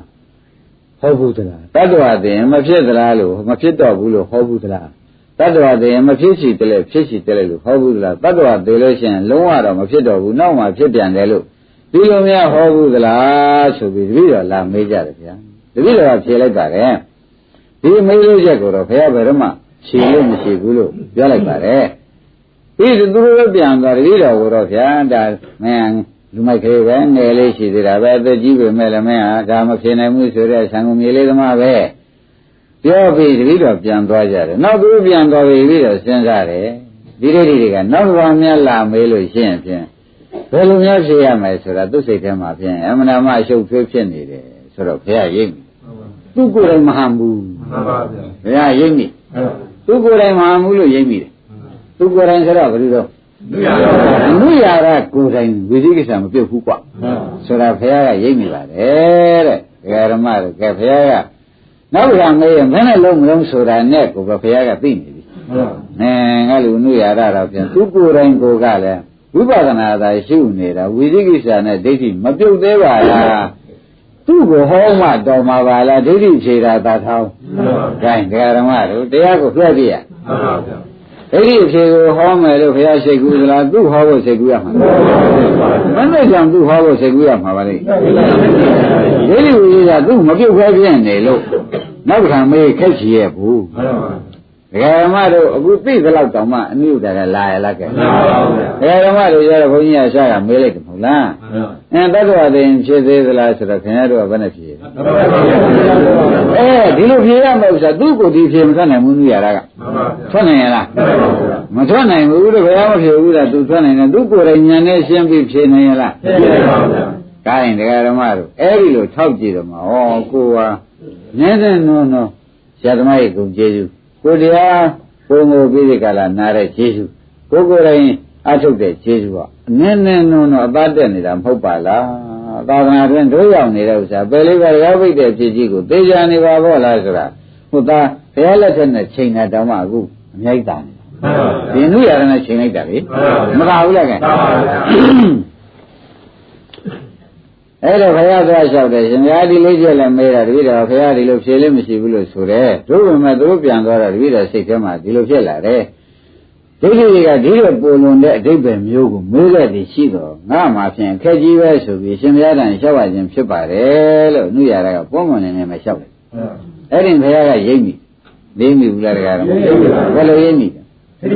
ဟောဘူးသလားတတ္တဝါတည်းမဖြစ်သလားလို့မဖြစ်တော့ဘူးလို့ဟောဘူးသလားတတ္တဝါတည်းမဖြစ်စီတယ်ဖြစ်စီတယ်လို့ဟောဘူးသလားတတ္တဝါတည်းလို့ရှိရင်လုံးဝတော့မဖြစ်တော့ဘူးနောက်မှဖြစ်ပြန်တယ်လို့ဒီလိုများဟောဘူးသလားဆိုပြီးတပည့်တော်လာမေးကြတယ်ဗျာတပည့်တော်ကဖြေလိုက်ပါတယ်ဒီမေးလို့ချက်ကိုတော့ဘုရားဘယ်တော့မှဖြေလို့မရှိဘူးလို့ပြောလိုက်ပါတယ်ပြီးသူတို့ပြန်သွားတပည့်တော်ကိုတော့ဗျာဒါမင်းလူမိုက်ကလေးပဲငယ်လေးရှိသေးတာပဲအသက်ကြီးပေမဲ့လည်းမင်းဟာဒါမဖြစ်နိုင်ဘူးဆိုတဲ့ဆံကုန်မြေလေးသမားပဲပြောပြီးတပည့်တော်ပြန်သွားကြတယ်နောက်သူပြန်သွားပြီးတော့စဉ်းစားတယ်ဒီဒိဋ္ဌိတွေကနောက်ဘာများလာမေးလို့ရှိရင်ဖြင့်ဘယ်လိုများဖြစ်ရမလဲဆိုတာသူ့စိတ်ထဲမှာဖြင့်အမှန်တမ်းအရှုပ်ထွေးဖြစ်နေတယ်ဆိုတော့ဘုရားရိပ်သူ့ကိုယ်တိုင်မဟန်ဘူးမှန်ပါဗျာဘုရားရိပ်မိသူ့ကိုယ်တိုင်မဟန်ဘူးလို့ရိပ်မိတယ်သူ့ကိုယ်တိုင်ဆိုတော့ဘယ်လိုတော့အနုရာရကိုယ်တိုင်ဝိသိကိစ္စမပြုတ်ဘူးကွာဆိုတာဘုရားကရိပ်မိပါတယ်တဲ့ဒကာဓမ္မတို့ကဘုရားကနောက်ရမေးရင်ဘယ်နဲ့လုံးမလုံးဆိုတာနဲ့ကိုပဲဘုရားကသိနေပြီငါလူအနုရာရတော့ပြန်သူကိုယ်တိုင်ကိုကလည်းဝိပဿနာသာရှုနေတာဝိသိကိစ္စနဲ့ဒိဋ္ဌိမပြုတ်သေးပါလားသူ့ကိုဟောမှတော်မှာပါလားဒိဋ္ဌိဖြေတာသာထောင်းဒါဒကာဓမ္မတို့တရားကိုလွှဲပြရဒိဋ္ဌိဖြေကိုဟောမယ်လို့ဘုရားရှိခိုးသလားသူ့ဟောဖို့စိတ်ကူးရမှာမနဲ့ကြောင့်သူ့ဟောဖို့စိတ်ကူးရမှာပါလေဒိဋ္ဌိဝိသေကသူ့မပြုတ်ခဲပြင်းနေလို့နောက်တစ်ခါမေးခက်ချီရဲ့ဘူးဒ ကယ်ဓမ္မတို့အခုသိသလောက်တောင်မှအနုဒ္ဒါကလာရလားကဲဒကာဓမ္မတို့ရတော့ဘုန်းကြီးကရှားကမေးလိုက်တယ်မဟုတ်လားတတ္တဝါသိရင်ဖြစ်သေးသလားဆိုတော့ခင်ဗျားတို့ကဘယ်နဲ့ဖြေဒီလိုဖြေရမယ်ဥစ္စာသူ့ကိုယ်ဒီဖြေမထွက်နိုင်ဘူးနုရတာကထွက်နိုင်ရလားမထွက်နိုင်ဘူးတကယ်မဖြေဘူးလားသူထွက်နိုင်တယ်သူကိုယ်တိုင်ဉာဏ်နဲ့ရှင်းပြီးဖြေနိုင်ရလားဖြေနိုင်ပါဘူးဒါရင်ဒကာဓမ္မတို့ဒီလိုထောက်ကြည့်တော့မှာကိုယ်ဟာနည်းနည်းနော်ဆရာသမားရဲ့ဂုဏ်ကျေးဇူးကိုတရားပုံကိုပြီးဒီကလာနားတဲ့ကျေးဇူးကိုယ်တိုင်အထုတ်တဲ့ကျေးဇူးကအနည်းနည်းနော်အသားတက်နေတာမဟုတ်ပါလားသာသနာတွင်တို့ရောက်နေတဲ့ဥစ္စာပယ်လေးပါးရောက်ပိတ်တဲ့ဖြစ်ကြီးကိုသိကြနေပါဘောလားဆိုတာဟုတ်သားဘုရားလက်ထက်နဲ့ချိန်တာတောင်မှအခုအမြိုက်တာနေဒီနုရနဲ့ချိန်လိုက်တာလေမသာဘူးလားကဲအဲ့တော့ဘုရားသွားလျှောက်တယ်ရှင်ဘုရားဒီလေးချက်လည်းမေးတာတပည့်တော်ဘုရားဒီလိုဖြေလို့မရှိဘူးလို့ဆိုတယ်တို့ပေမဲ့တို့ပြန်သွားတာတပည့်တော်စိတ်ထဲမှာဒီလိုဖြစ်လာတယ်ဒိဋ္ဌိတွေကဒီလိုပုံလွန်တဲ့အဓိပ္ပာယ်မျိုးကိုမေးတဲ့တည်းရှိတော့ငါမှဖြင့်အခက်ကြီးပဲဆိုပြီးရှင်ဘုရားတန်လျှောက်ရခြင်းဖြစ်ပါတယ်လို့နှုရတာကပုံမှန်နေနေမှလျှောက်တယ်အဲ့ဒီဘုရားကရိပ်မိသိမိဘူးလားတကားတော့ဘယ်လိုရိပ်မိသူ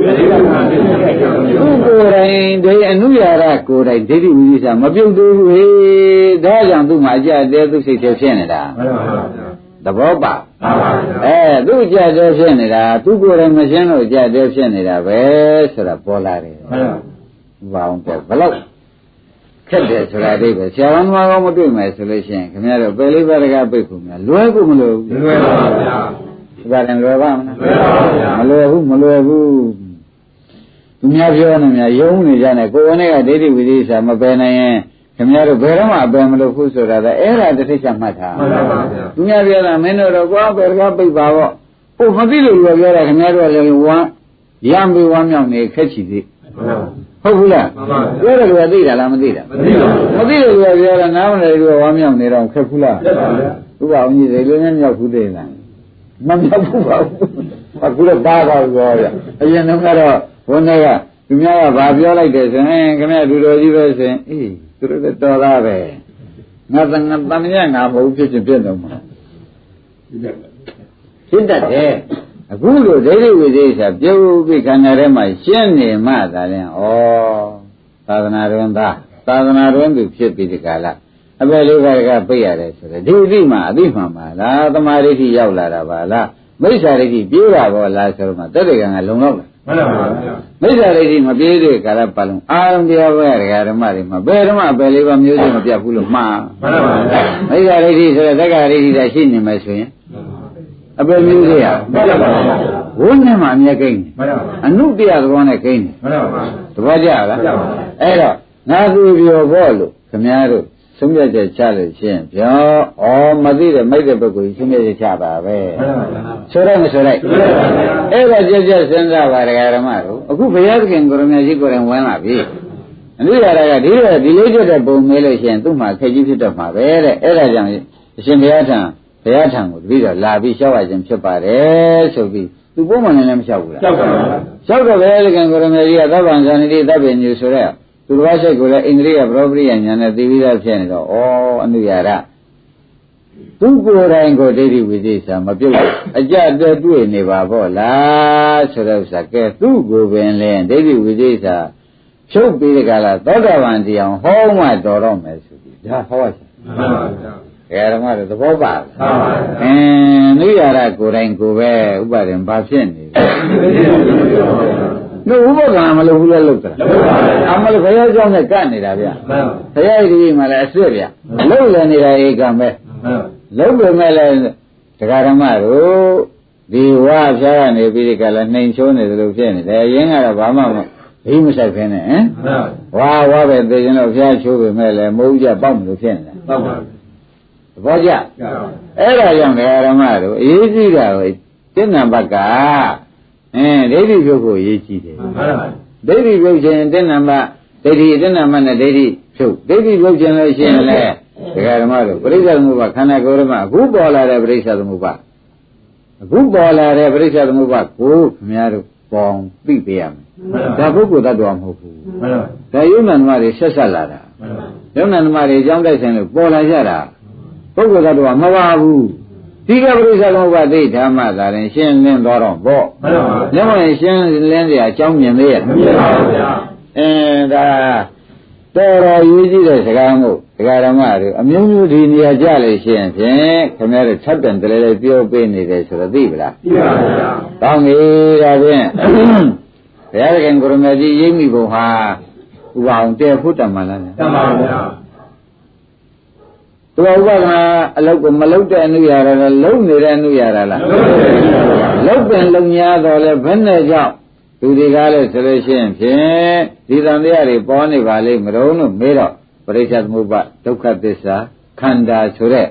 ကိုယ်တိုင်ဒီအနုရာရကိုယ်တိုင်ဒိဋ္ဌိဝိသမပြုတ်သေးဘူးဟေးဒါကြောင့်သူ့မှာအကြတဲ့သူစိတ်ထဲဖြစ်နေတာသဘောပါသူ့အကြတဲ့ဖြစ်နေတာသူကိုယ်တိုင်မရှင်းလို့အကြတဲ့ဖြစ်နေတာပဲဆိုတာပေါ်လာတယ်ဘာအောင်တဲ့ဘလို့ခက်တယ်ဆိုတာအိပဲဆရာတော်မှာကောမတွေ့မယ်ဆိုလို့ရှိရင်ခင်ဗျားတို့ပယ်လေးပါးတကားပိတ်ဖို့များလွယ်ဖို့မလွယ်ဘူးလွယ်ပါဗျာဒါလည်းလွယ်ပါမလားလွယ်ပါဗျာမလွယ်ဘူးသူများပြောနေများယုံနေကြတယ်ကိုယ်နဲ့ကဒိဋ္ဌိဝိသေစာမပယ်နိုင်ရင်ခင်ဗျားတို့ဘယ်တော့မှအပယ်မလုပ်ဘူးဆိုတာဒါအဲ့ဒါတစ်ထိပ်ချမှတ်ထားမှန်ပါပါဗျာသူများပြောတာမင်းတို့တော့ကွာဘယ်တကားပိတ်ပါပေါ့ဟုတ်မသိလို့ပြောတာခင်ဗျားတို့လည်းဝမ်းရံပြီးဝမ်းမြောက်နေခက်ချီသေးဟုတ်ဘူးလားပြောတယ်ကသိတာလားမသိတာမသိလို့ပြောတာနားမလည်လို့ဝမ်းမြောက်နေတော့ခက်ဘူးလားခက်ပါဗျာသူကအောင်ကြီးတွေလည်းမြောက်ဘူးသေးလားမမြောက်ဘူးပါဘူးအခုတော့ဒါပါပြောရအရင်ကတော့ဘုန်းကြီးကသူများကဘာပြောလိုက်တယ်ဆိုရင်ခင်ဗျားလူတော်ကြီးပဲဆိုရင်သူတို့လည်းတော်သားပဲငါတန်မြတ်ငါမဟုတ်ဖြစ်ချင်းပြည့်တော့မှာရှင်းတတ်တယ်အခုလိုဒိဋ္ဌိဝိသေစာပြုတ်ပြီးခန္ဓာထဲမှာရှင်းနေမှသာရင်သာသနာတော်သာသနာတော်သူဖြစ်ပြီးဒီကလာအပယ်လေးပါးကပြည့်ရတယ်ဆိုတော့ဒီအသိမှအသိမှန်ပါလားသမာဓိဋ္ဌိရောက်လာတာပါလားမိစ္ဆာဒိဋ္ဌိပြေးတာပေါ့လားဆိုတော့မှတက်တဲ့ကံကလုံလောက်လားမှန်ပါဗျာမိစ္ဆာဒိဋ္ဌိမပြေးတဲ့ကာလပတ်လုံးအာရုံတရားပဲဒကာဓမ္မတွေမှာဘယ်ဓမ္မပဲလေးပါမျိုးစုံမပြတ်ဘူးလို့မှားမှန်ပါဗျာမိစ္ဆာဒိဋ္ဌိဆိုတဲ့တက္ကရာဒိဋ္ဌိသာရှိနေမယ်ဆိုရင်အပယ်မျိုးတွေရမှန်ပါဗျာဝိနည်းမှာအမြဲကိန်းတယ်မှန်ပါဗျာအနုတရားသဘောနဲ့ကိန်းတယ်မှန်ပါဗျာသဘောကျလားမှန်ပါဗျာအဲ့တော့ငါသူပြောဖို့လို့ခင်ဗျားတို့ဆုံးဖြတ်ချက်ချလို့ရှင်းပြောမသိတဲ့မိုက်တဲ့ပုဂ္ဂိုလ်ကြီးဆုံးဖြတ်ချက်ချပါပဲဆိုတော့မဆိုလိုက်အဲ့ဒါကြက်ကြက်စဉ်းစားပါဒကာဓမ္မတို့အခုဘုရားသခင်ကိုရမကြီးကိုယ်တိုင်ဝင်လာပြီအနုရာကဒီလေးကျွတ်တဲ့ပုံမေးလို့ရှင်းသူ့မှာခက်ကြီးဖြစ်တော့မှာပဲတဲ့အဲ့ဒါကြောင့်အရှင်ဘုရားထံကိုတပည့်တော်လာပြီးရှောက်ရခြင်းဖြစ်ပါတယ်ဆိုပြီးသူပုံမှန်လည်းမရှောက်ဘူးလားရှောက်ပါဘူးရှောက်တော့ဘုရားသခင်ကိုရမကြီးကသဗ္ဗံဇာနိတိသဗ္ဗညုဆိုတဲ့သူတော်စိတ်ကိုလည်းဣန္ဒြိယပရောပရိယညာနဲ့သိပြီးသားဖြစ်နေတော့အနုရာရသူကိုယ်တိုင်ကိုဒိဋ္ဌိဝိသေစာမပြုတ်အကြတဲ့တွေ့နေပါဗောလားဆိုတော့ဥစ္စာကဲသူ့ကိုပင်လဲဒိဋ္ဌိဝိသေစာဖြုတ်ပြီးတဲ့ကလာသောတာပန်တရားဟောမှတော်တော့မယ်ဆိုပြီးဒါဟောရမှန်ပါဗျာဓမ္မတို့သဘောပါလားမှန်ပါဗျာနုရာရကိုယ်တိုင်ကိုပဲဥပါဒံဘာဖြစ်နေလဲဥပက္ခမလို့ဘူးလဲလို့တာအမလို့ဘုရားကြောင့်နဲ့ကတ်နေတာဗျဘုရားဒီမှာလည်းအစ်စ်ဗျလုံလည်းနေတာဧကံပဲလုံပေမဲ့လည်းဒကာဓမ္မတို့ဒီဝါဖျားရနေပြီးဒီကလည်းနှိမ်ချိုးနေသလိုဖြစ်နေတယ်ရင်းကတော့ဘာမှမဘိမဆိုင်ခင်းနဲ့ဝါပဲသိရင်တော့ဖျားချိုးပေမဲ့လည်းမဟုတ်ကြပေါက်မလို့ဖြစ်နေတာဟုတ်ပါဘူးသဘောကျအဲ့ဒါကြောင့်ဒကာဓမ္မတို့အရေးကြီးတာကိုတိဏ္ဍဘကဒိဋ္ဌိပြုတ်ကိုရေးကြည့်တယ်ဒိဋ္ဌိပြုတ်ခြင်းတဏ္ဍမဒိဋ္ဌိတဏ္ဍမနဲ့ဒိဋ္ဌိဖြုတ်ဒိဋ္ဌိပြုတ်ခြင်းလို့ရှိရင်လည်းဒကာဓမ္မတို့ပရိစ္ဆေသမုပ္ပါခန္ဓာကိုယ်ဓမ္မအခုပေါ်လာတဲ့ပရိစ္ဆေသမုပ္ပါအခုပေါ်လာတဲ့ပရိစ္ဆေသမုပ္ပါကိုခင်ဗျားတို့ပေါင်းသိပေးရမယ်ဒါပုဂ္ဂိုလ်တ attva မဟုတ်ဘူးဒါယုံနာဓမ္မတွေဆက်ဆက်လာတာယုံနာဓမ္မတွေအကြောင်းတိုက်ဆိုင်လို့ပေါ်လာကြတာပုဂ္ဂိုလ်တ attva မပါဘူး ဒီကပရိစ္ဆေသမုပ္ပါသိဓမ္မသာရင်ရှင်းလင်းသွားတော့ပေါ့မှန်ပါဘူးရှင်းလင်းစရာအကြောင်းမြင်သေးရဲ့မမြင်ပါဘူးဗျာဒါတော်တော်ရေးကြည့်တဲ့စကားမို့ဒကာဓမ္မတွေအမျိုးမျိုးဒီနေရာကြလေရှင်းဖြင့်ခင်ဗျားတို့၆တန်တလဲလဲပြောပေးနေတယ်ဆိုတော့သိပလားသိပါဗျာကောင်းပြီဒါဖြင့်ဘုရားခင်ကိုရမကြီးရိပ်မိဖို့ဟာဥပအောင်တည်ဖို့တတ်မှလားတတ်ပါဗျာသူဥပဒနာအလုတ်ကိုမလုတ်တဲ့အနုရတာလားလုံနေတဲ့အနုရတာလားလုတ်ပင်လုံညာတော့လဲဘယ်နဲ့ကြောင့်လူတွေကလည်းဆိုလို့ရှိရင်ဖြင့်ဒီသံတရားတွေပေါ်နေပါလိမ့်မတော်လို့မေးတော့ပရိစ္ဆေသမုပ္ပါဒုက္ခသစ္စာခန္ဓာဆိုတဲ့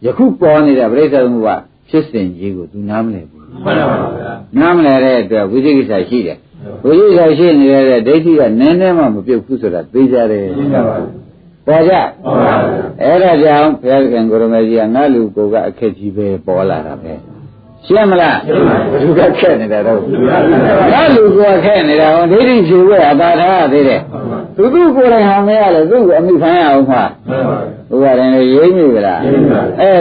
ယခုပေါ်နေတဲ့ပရိစ္ဆေသမုပ္ပါဖြစ်စဉ်ကြီးကိုသူနားမလည်ဘူးမှန်ပါဗျာနားမလည်တဲ့အတွက်ဝိသိကိစ္စရှိတယ်ဝိသိကိစ္စရှိနေတဲ့ဒိဋ္ဌိကနည်းနည်းမှမပြုတ်ဘူးဆိုတာသိကြတယ်ပေါ်ကြအဲ့ဒါကြောင့်ဘုရားခင်ကိုရမေကြီးကငါလူကိုကအခက်ကြီးပဲပေါ်လာတာပဲရှင်းမလားဘယ်သူကခက်နေတာတော့ငါလူကိုခက်နေတာဟောဒိဋ္ဌိဖြေဝဲအသာထားသေးတယ်သူကိုယ်တိုင်ဟာမရလေသူ့ကိုအမိဖမ်းရအောင်မှာဘုရားရင်ရေးမိကြလား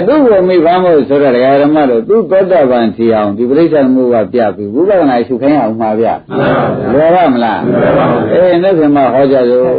သူ့ကိုအမိဖမ်းဖို့ဆိုတော့ဒကာဓမ္မတို့သူသောတာပန်ထီအောင်ဒီပရိစ္ဆေသမုပ္ပါပြပြီးဘုရားကနာရှုခိုင်းအောင်မှာဗျလွယ်ပါမလားနေ့ကမှဟောကြလို့